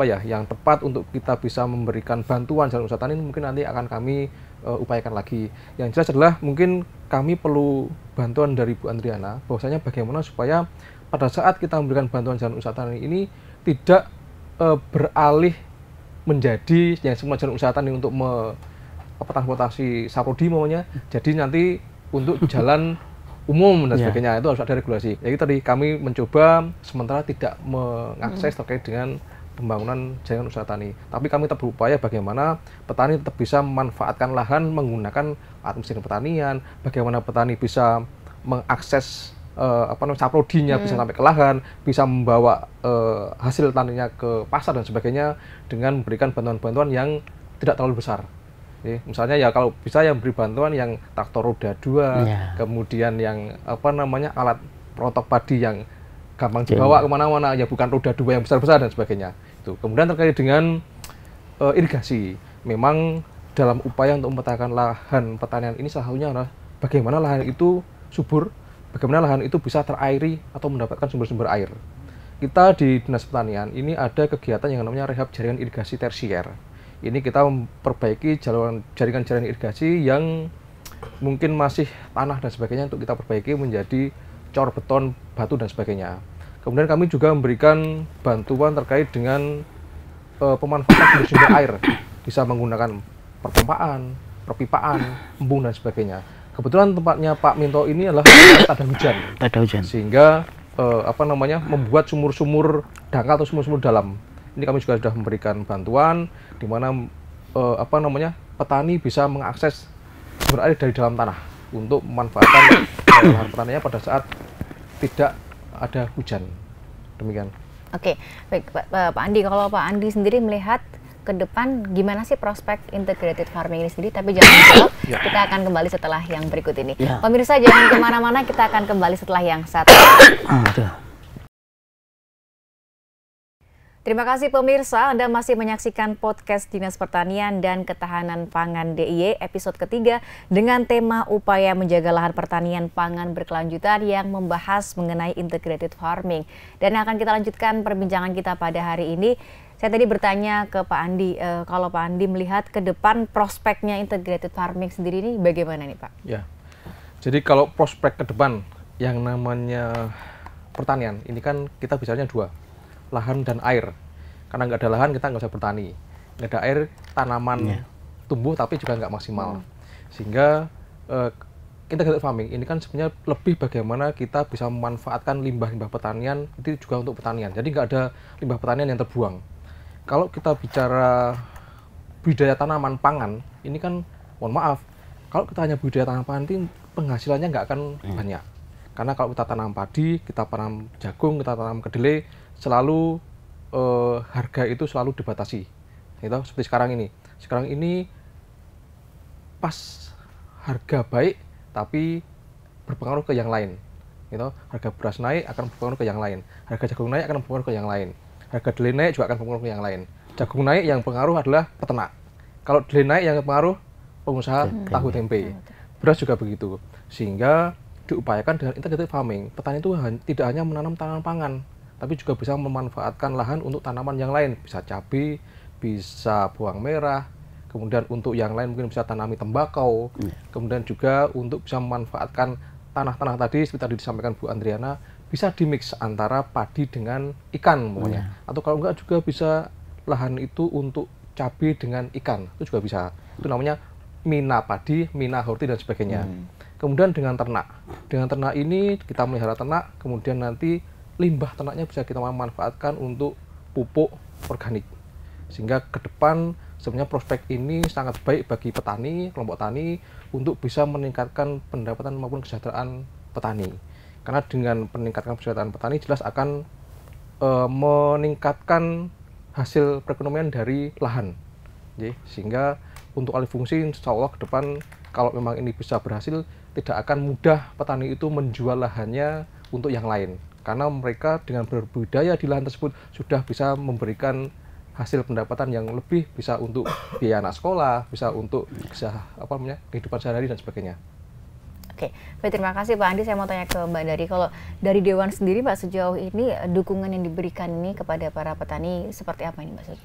yang tepat untuk kita bisa memberikan bantuan jalan usaha tani, mungkin nanti akan kami upayakan lagi. Yang jelas adalah mungkin kami perlu bantuan dari Bu Andriana, bahwasanya bagaimana supaya pada saat kita memberikan bantuan jalan usaha tani ini tidak beralih menjadi yang semua jalan usaha tani untuk transportasi saprodi maunya, jadi nanti untuk jalan umum dan sebagainya. Itu harus ada regulasi. Jadi tadi kami mencoba sementara tidak mengakses terkait dengan pembangunan jalan usaha tani. Tapi kami tetap berupaya bagaimana petani tetap bisa memanfaatkan lahan menggunakan alat mesin pertanian, bagaimana petani bisa mengakses saprodinya bisa sampai ke lahan, bisa membawa hasil taninya ke pasar dan sebagainya dengan memberikan bantuan-bantuan yang tidak terlalu besar. Misalnya ya kalau bisa yang beri bantuan yang traktor roda 2, kemudian yang alat perotok padi yang gampang dibawa kemana-mana, ya bukan roda 2 yang besar-besar dan sebagainya. Kemudian terkait dengan irigasi, memang dalam upaya untuk memetakan lahan pertanian ini salah satunya adalah bagaimana lahan itu subur, bagaimana lahan itu bisa terairi atau mendapatkan sumber-sumber air. Kita di Dinas Pertanian ini ada kegiatan yang namanya rehab jaringan irigasi tersier. Ini kita memperbaiki jaringan-jaringan irigasi yang mungkin masih tanah dan sebagainya untuk kita perbaiki menjadi cor beton, batu dan sebagainya. Kemudian kami juga memberikan bantuan terkait dengan pemanfaatan sumber air, bisa menggunakan perpompaan, perpipaan, embung dan sebagainya. Kebetulan tempatnya Pak Minto ini adalah tak ada hujan, sehingga membuat sumur-sumur dangkal atau sumur-sumur dalam. Ini kami juga sudah memberikan bantuan, di mana petani bisa mengakses sumber air dari dalam tanah untuk memanfaatkan lahan pertaniannya pada saat tidak ada hujan. Demikian. Oke, baik Pak Andi. Kalau Pak Andi sendiri melihat ke depan gimana sih prospek integrated farming ini sendiri? Tapi jangan dijawab, kita akan kembali setelah yang berikut ini. Pemirsa jangan kemana-mana, kita akan kembali setelah yang satu. Terima kasih pemirsa, Anda masih menyaksikan podcast Dinas Pertanian dan Ketahanan Pangan DIY episode ketiga dengan tema upaya menjaga lahan pertanian pangan berkelanjutan yang membahas mengenai integrated farming. Dan akan kita lanjutkan perbincangan kita pada hari ini. Saya tadi bertanya ke Pak Andi, kalau Pak Andi melihat ke depan prospeknya integrated farming sendiri ini bagaimana nih Pak? Ya, jadi kalau prospek ke depan yang namanya pertanian, ini kan kita bicaranya dua. Lahan dan air, karena nggak ada lahan kita nggak bisa bertani, nggak ada air tanaman tumbuh tapi juga nggak maksimal, sehingga integrated farming ini kan sebenarnya lebih bagaimana kita bisa memanfaatkan limbah-limbah pertanian itu juga untuk pertanian, jadi nggak ada limbah pertanian yang terbuang. Kalau kita bicara budidaya tanaman pangan, ini kan mohon maaf, kalau kita hanya budidaya tanaman pangan itu penghasilannya nggak akan banyak, karena kalau kita tanam padi, kita tanam jagung, kita tanam kedelai, selalu harga itu selalu dibatasi, gitu. Seperti sekarang ini pas harga baik tapi berpengaruh ke yang lain, gitu. Harga beras naik akan berpengaruh ke yang lain, harga jagung naik akan berpengaruh ke yang lain, harga kedelai naik juga akan berpengaruh ke yang lain. Jagung naik yang pengaruh adalah peternak, kalau kedelai naik yang pengaruh pengusaha tahu tempe, beras juga begitu. Sehingga diupayakan dengan integrated farming, petani itu tidak hanya menanam tanaman pangan, tapi juga bisa memanfaatkan lahan untuk tanaman yang lain, bisa cabai, bisa bawang merah, kemudian untuk yang lain mungkin bisa tanami tembakau, kemudian juga untuk bisa memanfaatkan tanah-tanah tadi seperti tadi disampaikan Bu Andriana, bisa dimix antara padi dengan ikan umpamanya. Atau kalau enggak juga bisa lahan itu untuk cabai dengan ikan, itu juga bisa. Itu namanya mina padi, mina horti dan sebagainya. Kemudian dengan ternak. Dengan ternak ini kita melihara ternak, kemudian nanti limbah ternaknya bisa kita manfaatkan untuk pupuk organik. Sehingga ke depan sebenarnya prospek ini sangat baik bagi petani, kelompok tani untuk bisa meningkatkan pendapatan maupun kesejahteraan petani. Karena dengan peningkatan kesejahteraan petani jelas akan meningkatkan hasil perekonomian dari lahan. Sehingga untuk alih fungsi insya Allah ke depan kalau memang ini bisa berhasil, tidak akan mudah petani itu menjual lahannya untuk yang lain. Karena mereka dengan berbudidaya di lahan tersebut sudah bisa memberikan hasil pendapatan yang lebih, bisa untuk biaya anak sekolah, bisa untuk kehidupan sehari-hari dan sebagainya. Oke, baik, terima kasih Pak Andi. Saya mau tanya ke Mbak Dari, kalau dari Dewan sendiri Pak, sejauh ini dukungan yang diberikan ini kepada para petani seperti apa ini Mbak?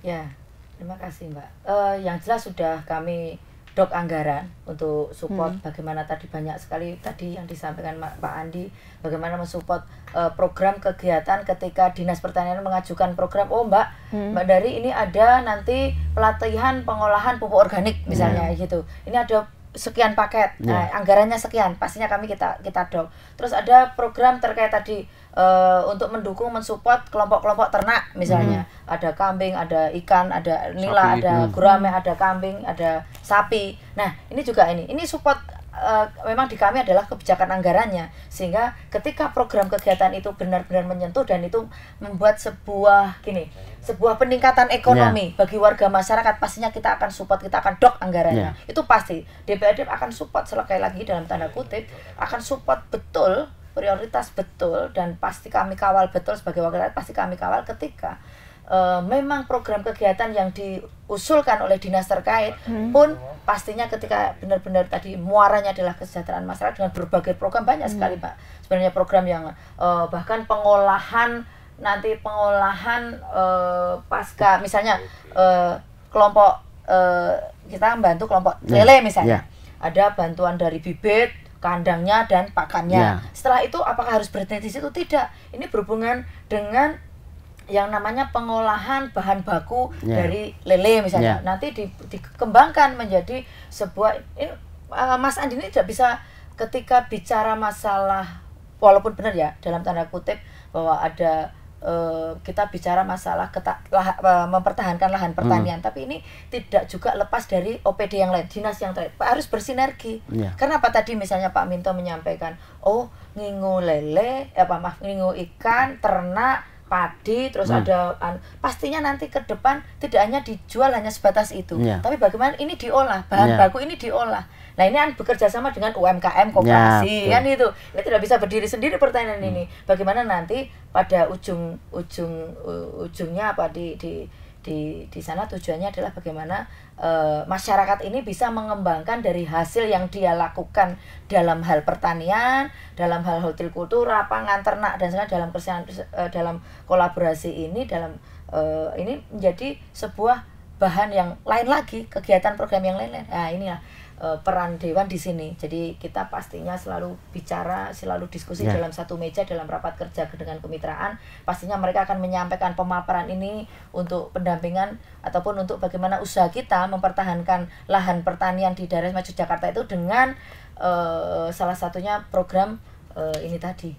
Ya, terima kasih Mbak. Yang jelas sudah kami dok anggaran untuk support bagaimana tadi banyak sekali tadi yang disampaikan Pak Andi, bagaimana mensupport program kegiatan ketika Dinas Pertanian mengajukan program, oh Mbak Dari ini ada nanti pelatihan pengolahan pupuk organik misalnya gitu. Ini ada sekian paket, nah, anggarannya sekian, pastinya kami kita dok. Terus ada program terkait tadi untuk mendukung, mensupport kelompok-kelompok ternak misalnya, ada kambing, ada ikan, ada nila, sapi, ada gurame, ada kambing, ada sapi. Nah ini juga ini support memang di kami adalah kebijakan anggarannya, sehingga ketika program kegiatan itu benar-benar menyentuh dan itu membuat sebuah peningkatan ekonomi bagi warga masyarakat, pastinya kita akan support, kita akan dok anggarannya. Itu pasti DPRD akan support, sekali lagi dalam tanda kutip akan support betul, prioritas betul, dan pasti kami kawal betul sebagai wakil rakyat, pasti kami kawal ketika memang program kegiatan yang diusulkan oleh dinas terkait pun pastinya ketika benar-benar tadi muaranya adalah kesejahteraan masyarakat dengan berbagai program, banyak sekali Pak sebenarnya program yang bahkan pengolahan pasca misalnya kelompok kita membantu kelompok lele misalnya, ada bantuan dari bibit, kandangnya dan pakannya. Setelah itu apakah harus berhenti di situ? Tidak. Ini berhubungan dengan yang namanya pengolahan bahan baku dari lele misalnya. Nanti dikembangkan menjadi sebuah Mas Andi ini tidak bisa ketika bicara masalah, walaupun benar ya dalam tanda kutip bahwa ada kita bicara masalah mempertahankan lahan pertanian, tapi ini tidak juga lepas dari OPD yang lain, dinas yang lain harus bersinergi. Karena apa tadi misalnya Pak Minto menyampaikan, oh ngingu lele, ngingu ikan, ternak, padi, terus ada pastinya nanti ke depan tidak hanya dijual hanya sebatas itu, tapi bagaimana ini diolah, bahan baku ini diolah. Nah ini kan bekerja sama dengan UMKM, koperasi, kan itu. Ini tidak bisa berdiri sendiri pertanian ini. Bagaimana nanti pada ujungnya apa di sana tujuannya adalah bagaimana masyarakat ini bisa mengembangkan dari hasil yang dia lakukan dalam hal pertanian, dalam hal hortikultura, pangan, ternak dan sebagainya, dalam kolaborasi ini, ini menjadi sebuah bahan yang lain lagi, kegiatan program yang lain. Nah inilah peran Dewan di sini. Jadi kita pastinya selalu bicara, selalu diskusi dalam satu meja, dalam rapat kerja dengan kemitraan. Pastinya mereka akan menyampaikan pemaparan ini untuk pendampingan ataupun untuk bagaimana usaha kita mempertahankan lahan pertanian di daerah Maju Jakarta itu dengan salah satunya program ini tadi.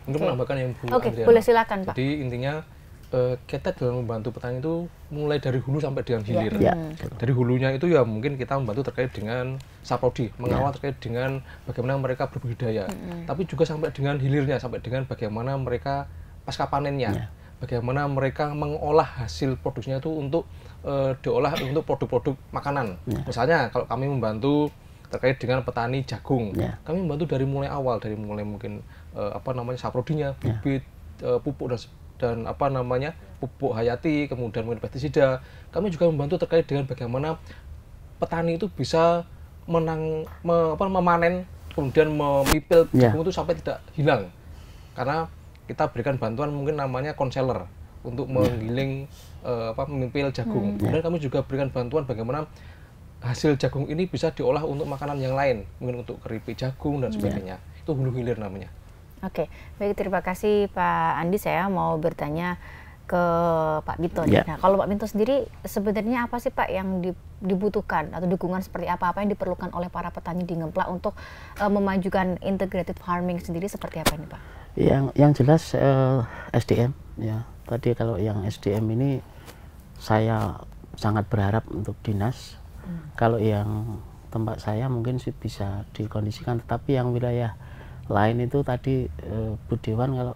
Untuk menambahkan yang Bu Andriana. Boleh silakan Pak. Jadi intinya kita dalam membantu petani itu mulai dari hulu sampai dengan hilir. Dari hulunya itu ya mungkin kita membantu terkait dengan saprodi, mengawal terkait dengan bagaimana mereka berbudidaya. Tapi juga sampai dengan hilirnya, sampai dengan bagaimana mereka pasca panennya, bagaimana mereka mengolah hasil produksinya itu untuk diolah untuk produk-produk makanan. Misalnya kalau kami membantu terkait dengan petani jagung, kami membantu dari mulai awal, dari mulai mungkin saprodinya, bibit, pupuk dan pupuk hayati, kemudian pestisida. Kami juga membantu terkait dengan bagaimana petani itu bisa memanen, kemudian memipil jagung itu sampai tidak hilang. Karena kita berikan bantuan mungkin namanya konselor untuk menggiling memimpil jagung. Kemudian kami juga berikan bantuan bagaimana hasil jagung ini bisa diolah untuk makanan yang lain, mungkin untuk keripik jagung dan sebagainya. Itu hulu hilir namanya. Oke, baik, terima kasih Pak Andi. Saya mau bertanya ke Pak Minto. Nah, kalau Pak Minto sendiri sebenarnya apa sih Pak yang dibutuhkan atau dukungan seperti apa yang diperlukan oleh para petani di Ngemplak untuk memajukan integrated farming sendiri, seperti apa ini Pak? Yang jelas SDM ya. Tadi kalau yang SDM ini saya sangat berharap untuk dinas. Kalau yang tempat saya mungkin sih bisa dikondisikan, tetapi yang wilayah lain itu tadi Bu Dewan kalau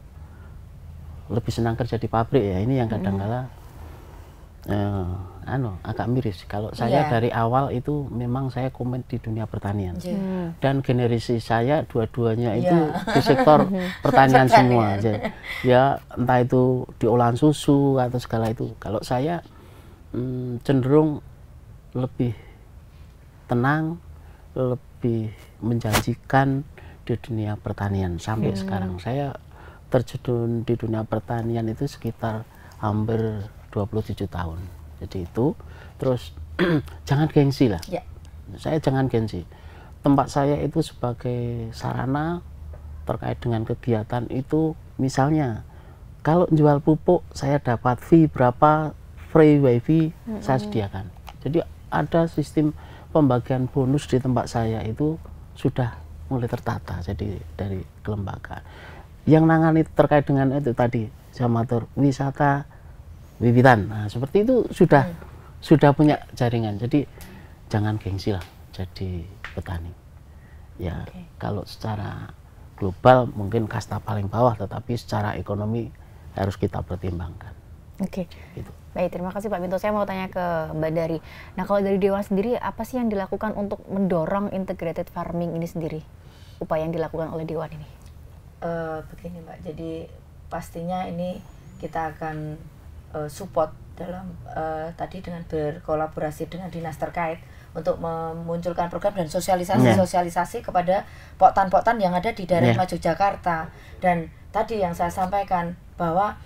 lebih senang kerja di pabrik ya, ini yang kadang-kala agak miris. Kalau saya dari awal itu memang saya komen di dunia pertanian, dan generasi saya dua-duanya itu di sektor pertanian semua. Ya entah itu di olahan susu atau segala itu. Kalau saya cenderung lebih tenang, lebih menjanjikan di dunia pertanian. Sampai sekarang saya terjun di dunia pertanian itu sekitar hampir 27 tahun. Jadi itu terus jangan gengsi lah. Saya jangan gengsi. Tempat saya itu sebagai sarana terkait dengan kegiatan itu, misalnya kalau jual pupuk saya dapat fee berapa, free wifi saya sediakan. Jadi ada sistem pembagian bonus di tempat saya itu sudah mulai tertata. Jadi dari kelembagaan yang nangani terkait dengan itu tadi Jamatur wisata wiwitan, nah seperti itu sudah punya jaringan. Jadi jangan gengsi lah jadi petani ya. Kalau secara global mungkin kasta paling bawah, tetapi secara ekonomi harus kita pertimbangkan. Gitu. Baik, terima kasih Pak Minto. Saya mau tanya ke Mbak Dari. Nah, kalau dari Dewan sendiri, apa sih yang dilakukan untuk mendorong integrated farming ini sendiri? Upaya yang dilakukan oleh Dewan ini? Begini Mbak, jadi pastinya ini kita akan support dalam tadi dengan berkolaborasi dengan dinas terkait untuk memunculkan program dan sosialisasi kepada poktan-poktan yang ada di daerah Yogyakarta. Dan tadi yang saya sampaikan bahwa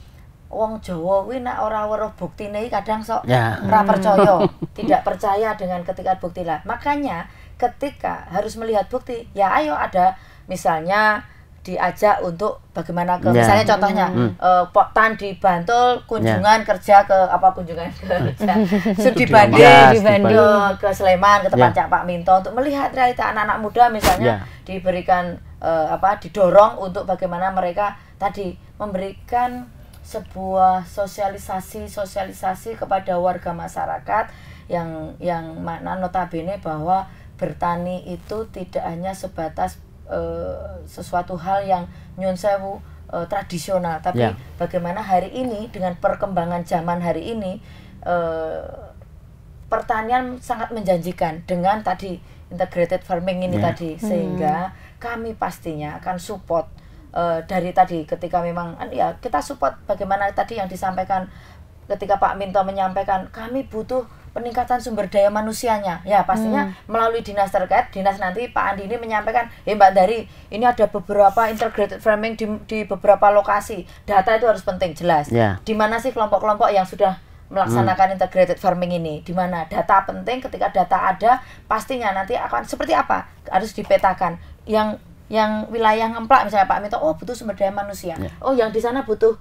wong Jawa kuwi nek ora weruh buktine kadang sok ora percaya, tidak percaya dengan ketika bukti lah. Makanya ketika harus melihat bukti, ya ayo ada misalnya diajak untuk bagaimana ke misalnya contohnya poktan di Bantul kunjungan kerja ke di Bandung ke Sleman ke tempat Pak Minto untuk melihat realita anak-anak muda misalnya diberikan didorong untuk bagaimana mereka tadi memberikan sebuah sosialisasi kepada warga masyarakat yang mana notabene bahwa bertani itu tidak hanya sebatas sesuatu hal yang nyun sewu tradisional, tapi bagaimana hari ini dengan perkembangan zaman hari ini pertanian sangat menjanjikan dengan tadi integrated farming ini tadi, sehingga kami pastinya akan support dari tadi ketika memang ya kita support bagaimana tadi yang disampaikan ketika Pak Minto menyampaikan kami butuh peningkatan sumber daya manusianya, ya pastinya melalui dinas terkait. Dinas nanti Pak Andi ini menyampaikan, Mbak Dari, ini ada beberapa integrated farming di beberapa lokasi. Data itu harus penting, jelas. Di mana sih kelompok-kelompok yang sudah melaksanakan integrated farming ini? Di mana data penting? Ketika data ada, pastinya nanti akan seperti apa? Harus dipetakan. Yang wilayah Ngemplak misalnya Pak Minto, oh butuh sumber daya manusia. Oh yang di sana butuh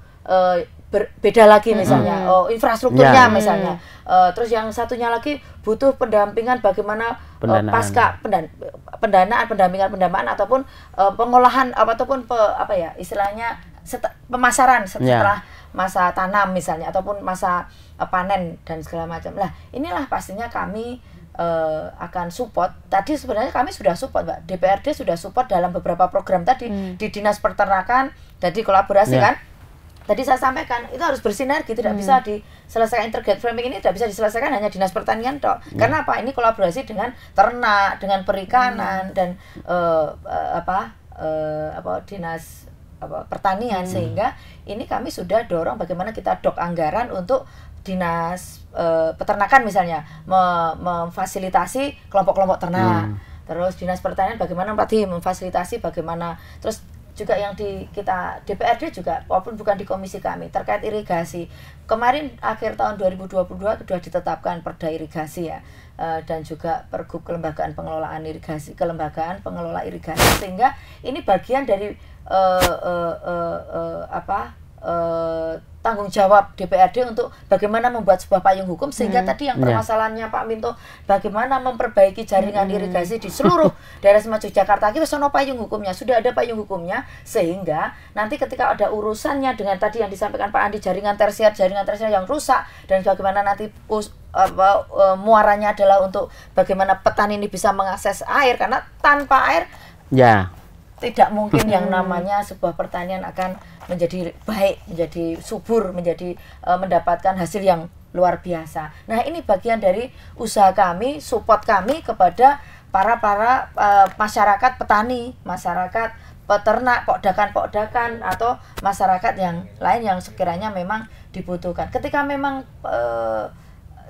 beda lagi misalnya, infrastrukturnya misalnya, terus yang satunya lagi butuh pendampingan bagaimana pasca pendampingan ataupun pengolahan ataupun istilahnya pemasaran setelah masa tanam misalnya ataupun masa panen dan segala macam. Lah inilah pastinya kami akan support. Tadi sebenarnya kami sudah support Mbak, DPRD sudah support dalam beberapa program tadi di Dinas Peternakan, jadi kolaborasi kan. Tadi saya sampaikan itu harus bersinergi, tidak bisa diselesaikan integrated farming ini tidak bisa diselesaikan hanya dinas pertanian toh. Karena apa? Ini kolaborasi dengan ternak, dengan perikanan dan dinas pertanian, sehingga ini kami sudah dorong bagaimana kita dok anggaran untuk dinas peternakan misalnya memfasilitasi kelompok-kelompok ternak. Terus dinas pertanian bagaimana tadi memfasilitasi bagaimana, terus juga yang di kita DPRD juga, walaupun bukan di komisi kami, terkait irigasi. Kemarin akhir tahun 2022 sudah ditetapkan Perda irigasi ya, dan juga Pergub Kelembagaan Pengelolaan Irigasi, Kelembagaan Pengelola Irigasi, sehingga ini bagian dari tanggung jawab DPRD untuk bagaimana membuat sebuah payung hukum, sehingga tadi yang permasalahannya Pak Minto, bagaimana memperbaiki jaringan irigasi di seluruh daerah Semak Yogyakarta, kita sono payung hukumnya, sudah ada payung hukumnya, sehingga nanti ketika ada urusannya dengan tadi yang disampaikan Pak Andi, jaringan tersier yang rusak, dan bagaimana nanti muaranya adalah untuk bagaimana petani ini bisa mengakses air, karena tanpa air tidak mungkin yang namanya sebuah pertanian akan menjadi baik, menjadi subur, menjadi mendapatkan hasil yang luar biasa. Nah, ini bagian dari usaha kami, support kami kepada para masyarakat petani, masyarakat peternak, pokdakan atau masyarakat yang lain yang sekiranya memang dibutuhkan. Ketika memang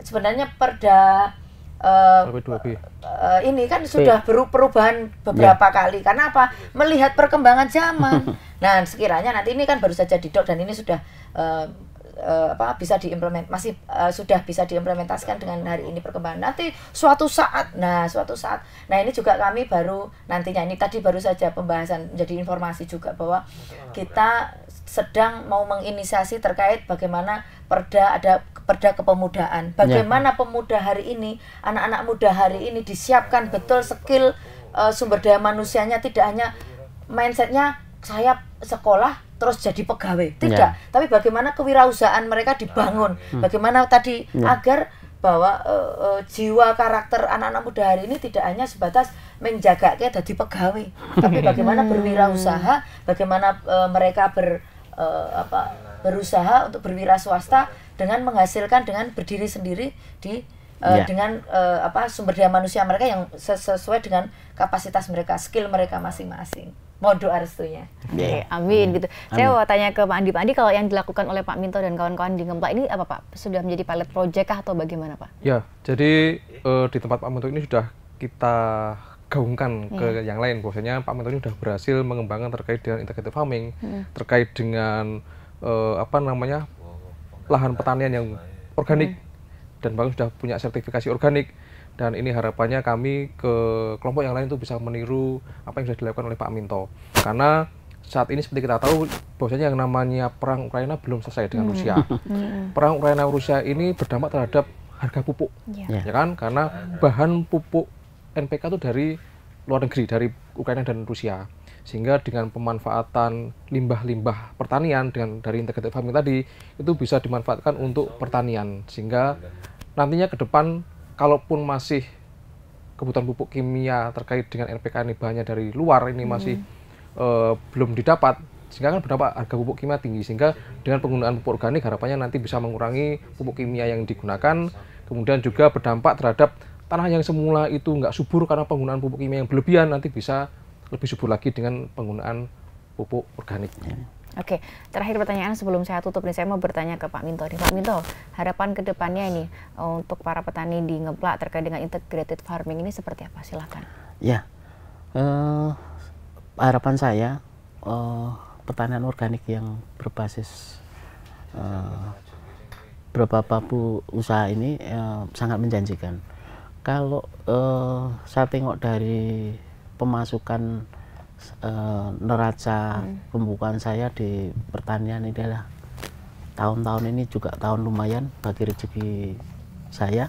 sebenarnya Perda ini kan sudah perubahan beberapa kali. Karena apa? Melihat perkembangan zaman. Nah, sekiranya nanti ini kan baru saja didok dan ini sudah bisa sudah bisa diimplementasikan dengan hari ini perkembangan. Nanti suatu saat, ini juga kami baru nantinya, ini tadi baru saja pembahasan menjadi informasi juga bahwa kita sedang mau menginisiasi terkait bagaimana perda kepemudaan. Bagaimana pemuda hari ini, anak-anak muda hari ini disiapkan betul skill sumber daya manusianya, tidak hanya mindsetnya saya sekolah terus jadi pegawai, tidak. Tapi bagaimana kewirausahaan mereka dibangun, bagaimana tadi agar bahwa jiwa karakter anak-anak muda hari ini tidak hanya sebatas menjaga kayak jadi pegawai, tapi bagaimana berwirausaha, bagaimana mereka berusaha untuk berwira swasta dengan menghasilkan, dengan berdiri sendiri di dengan sumber daya manusia mereka yang sesuai dengan kapasitas mereka, skill mereka masing-masing. Mohon doa restunya. Oke, amin gitu. Saya mau tanya ke Pak Andi, kalau yang dilakukan oleh Pak Minto dan kawan-kawan di Ngemplak ini apa Pak? Sudah menjadi pilot project kah atau bagaimana Pak? Ya, jadi di tempat Pak Minto ini sudah kita gaungkan ke yang lain. Bahwasanya Pak Minto ini sudah berhasil mengembangkan terkait dengan integrated farming, terkait dengan lahan pertanian yang organik, dan bahkan sudah punya sertifikasi organik. Dan ini harapannya kami ke kelompok yang lain itu bisa meniru apa yang sudah dilakukan oleh Pak Minto. Karena saat ini seperti kita tahu bahwasanya yang namanya perang Ukraina belum selesai dengan Rusia. Perang Ukraina-Rusia ini berdampak terhadap harga pupuk, ya kan? Karena bahan pupuk NPK itu dari luar negeri, dari Ukraina dan Rusia. Sehingga dengan pemanfaatan limbah-limbah pertanian dari integrated farming tadi, itu bisa dimanfaatkan untuk pertanian. Sehingga nantinya ke depan, kalaupun masih kebutuhan pupuk kimia terkait dengan NPK ini bahannya dari luar ini masih belum didapat, sehingga kan berdampak harga pupuk kimia tinggi. Sehingga dengan penggunaan pupuk organik harapannya nanti bisa mengurangi pupuk kimia yang digunakan, kemudian juga berdampak terhadap tanah yang semula itu nggak subur karena penggunaan pupuk kimia yang berlebihan, nanti bisa lebih subur lagi dengan penggunaan pupuk organik. Oke, terakhir pertanyaan sebelum saya tutup nih, saya mau bertanya ke Pak Minto. Pak Minto, harapan ke depannya ini untuk para petani di Ngemplak terkait dengan integrated farming ini seperti apa? Silakan. Ya, harapan saya pertanian organik yang berbasis beberapa usaha ini sangat menjanjikan. Kalau saya tengok dari pemasukan neraca pembukaan saya di pertanian ini adalah tahun-tahun ini juga tahun lumayan bagi rezeki saya.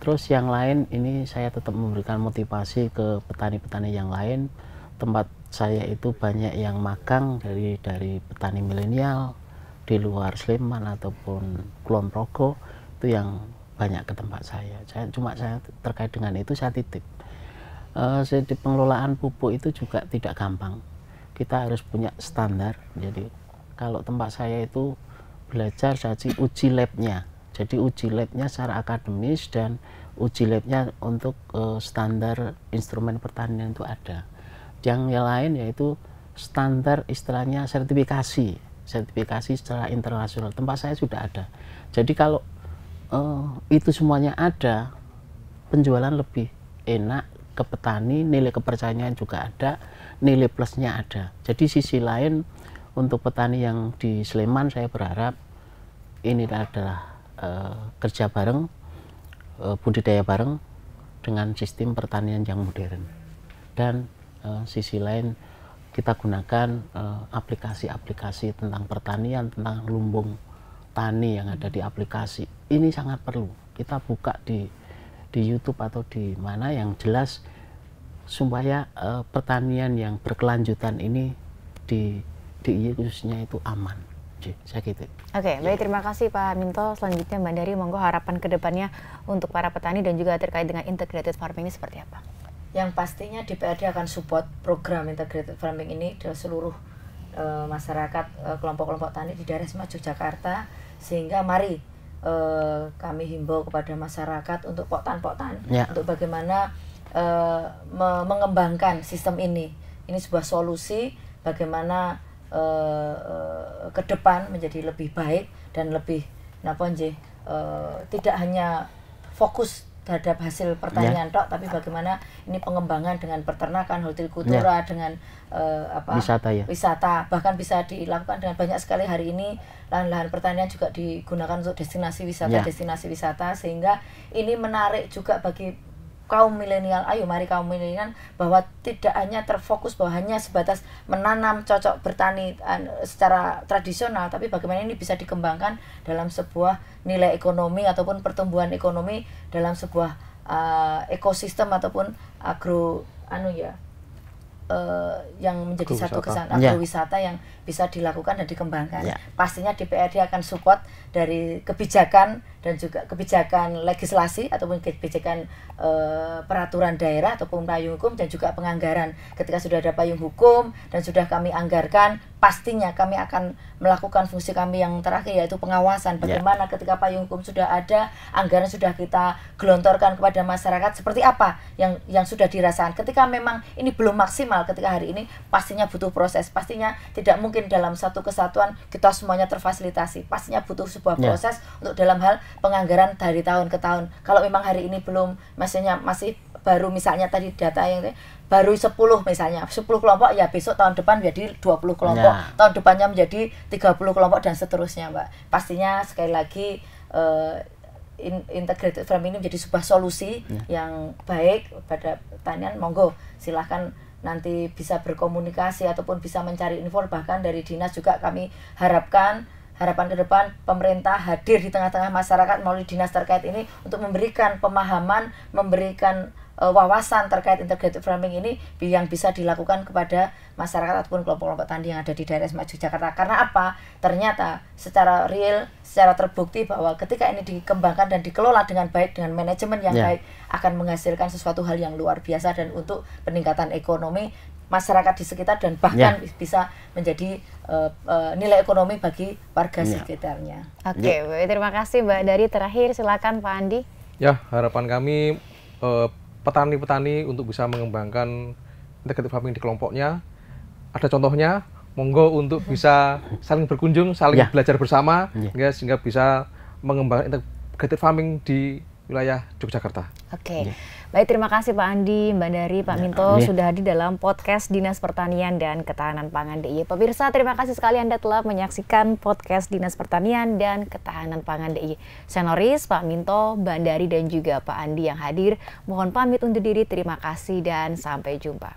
Terus yang lain ini saya tetap memberikan motivasi ke petani-petani yang lain. Tempat saya itu banyak yang magang dari petani milenial di luar Sleman ataupun Kulon Progo, itu yang banyak ke tempat saya. Saya terkait dengan itu saya titip. Di pengelolaan pupuk itu juga tidak gampang. Kita harus punya standar. Jadi kalau tempat saya itu belajar jadi uji labnya. Jadi uji labnya secara akademis dan uji labnya untuk standar instrumen pertanian itu ada. Yang lain yaitu standar istilahnya sertifikasi secara internasional. Tempat saya sudah ada. Jadi kalau itu semuanya ada, penjualan lebih enak ke petani, nilai kepercayaan juga ada, nilai plusnya ada. Jadi sisi lain untuk petani yang di Sleman, saya berharap ini adalah kerja bareng, budidaya bareng dengan sistem pertanian yang modern. Dan sisi lain kita gunakan aplikasi-aplikasi tentang pertanian, tentang lumbung tani yang ada di aplikasi. Ini sangat perlu kita buka di YouTube atau di mana yang jelas supaya pertanian yang berkelanjutan ini di DIY khususnya itu aman. Saya gitu. Oke, baik, terima kasih Pak Minto. Selanjutnya Mbak Dari, monggo harapan kedepannya untuk para petani dan juga terkait dengan integrated farming ini seperti apa? Yang pastinya DPRD akan support program integrated farming ini ke seluruh masyarakat, kelompok-kelompok tani di daerah Semarang Yogyakarta, sehingga mari kami himbau kepada masyarakat untuk poktan-poktan untuk bagaimana mengembangkan sistem ini. Ini sebuah solusi bagaimana ke depan menjadi lebih baik dan lebih tidak hanya fokus terhadap hasil pertanian tapi bagaimana ini pengembangan dengan peternakan, hortikultura, dengan wisata, bahkan bisa dilakukan dengan banyak sekali. Hari ini lahan-lahan pertanian juga digunakan untuk destinasi wisata, sehingga ini menarik juga bagi kaum milenial. Ayo mari kaum milenial, bahwa tidak hanya terfokus bahwa hanya sebatas menanam cocok bertani secara tradisional, tapi bagaimana ini bisa dikembangkan dalam sebuah nilai ekonomi ataupun pertumbuhan ekonomi dalam sebuah ekosistem ataupun yang menjadi satu kesatuan agrowisata yang bisa dilakukan dan dikembangkan. Pastinya DPRD akan support dari kebijakan dan juga kebijakan legislasi ataupun kebijakan peraturan daerah ataupun payung hukum, dan juga penganggaran. Ketika sudah ada payung hukum dan sudah kami anggarkan, pastinya kami akan melakukan fungsi kami yang terakhir, yaitu pengawasan. Bagaimana ketika payung hukum sudah ada, anggaran sudah kita gelontorkan kepada masyarakat, seperti apa yang sudah dirasakan. Ketika memang ini belum maksimal, ketika hari ini pastinya butuh proses. Pastinya tidak mungkin dalam satu kesatuan kita semuanya terfasilitasi. Pastinya butuh sebuah proses untuk dalam hal penganggaran dari tahun ke tahun. Kalau memang hari ini belum, masih baru, misalnya tadi data yang baru 10 misalnya, 10 kelompok, ya besok tahun depan menjadi 20 kelompok, tahun depannya menjadi 30 kelompok dan seterusnya, Mbak. Pastinya sekali lagi integrated farming ini menjadi sebuah solusi yang baik pada pertanian. Monggo silahkan nanti bisa berkomunikasi ataupun bisa mencari info, bahkan dari dinas juga kami harapan ke depan pemerintah hadir di tengah-tengah masyarakat melalui dinas terkait ini untuk memberikan pemahaman, memberikan wawasan terkait integrated farming ini yang bisa dilakukan kepada masyarakat ataupun kelompok-kelompok tani yang ada di daerah Semarang Yogyakarta. Karena apa? Ternyata secara real, secara terbukti bahwa ketika ini dikembangkan dan dikelola dengan baik, dengan manajemen yang baik, akan menghasilkan sesuatu hal yang luar biasa dan untuk peningkatan ekonomi masyarakat di sekitar, dan bahkan bisa menjadi nilai ekonomi bagi warga sekitarnya. Oke, terima kasih Mbak Dari. Terakhir silakan Pak Andi. Ya, harapan kami petani-petani untuk bisa mengembangkan integrated farming di kelompoknya. Ada contohnya, monggo untuk bisa saling berkunjung, saling belajar bersama, sehingga bisa mengembangkan integrated farming di wilayah Yogyakarta. Oke. Baik, terima kasih Pak Andi, Mbak Dari, Pak Minto sudah hadir dalam podcast Dinas Pertanian dan Ketahanan Pangan DIY. Pemirsa, terima kasih sekali Anda telah menyaksikan podcast Dinas Pertanian dan Ketahanan Pangan DIY. Saya Noris, Pak Minto, Mbak Dari, dan juga Pak Andi yang hadir. Mohon pamit undur diri, terima kasih dan sampai jumpa.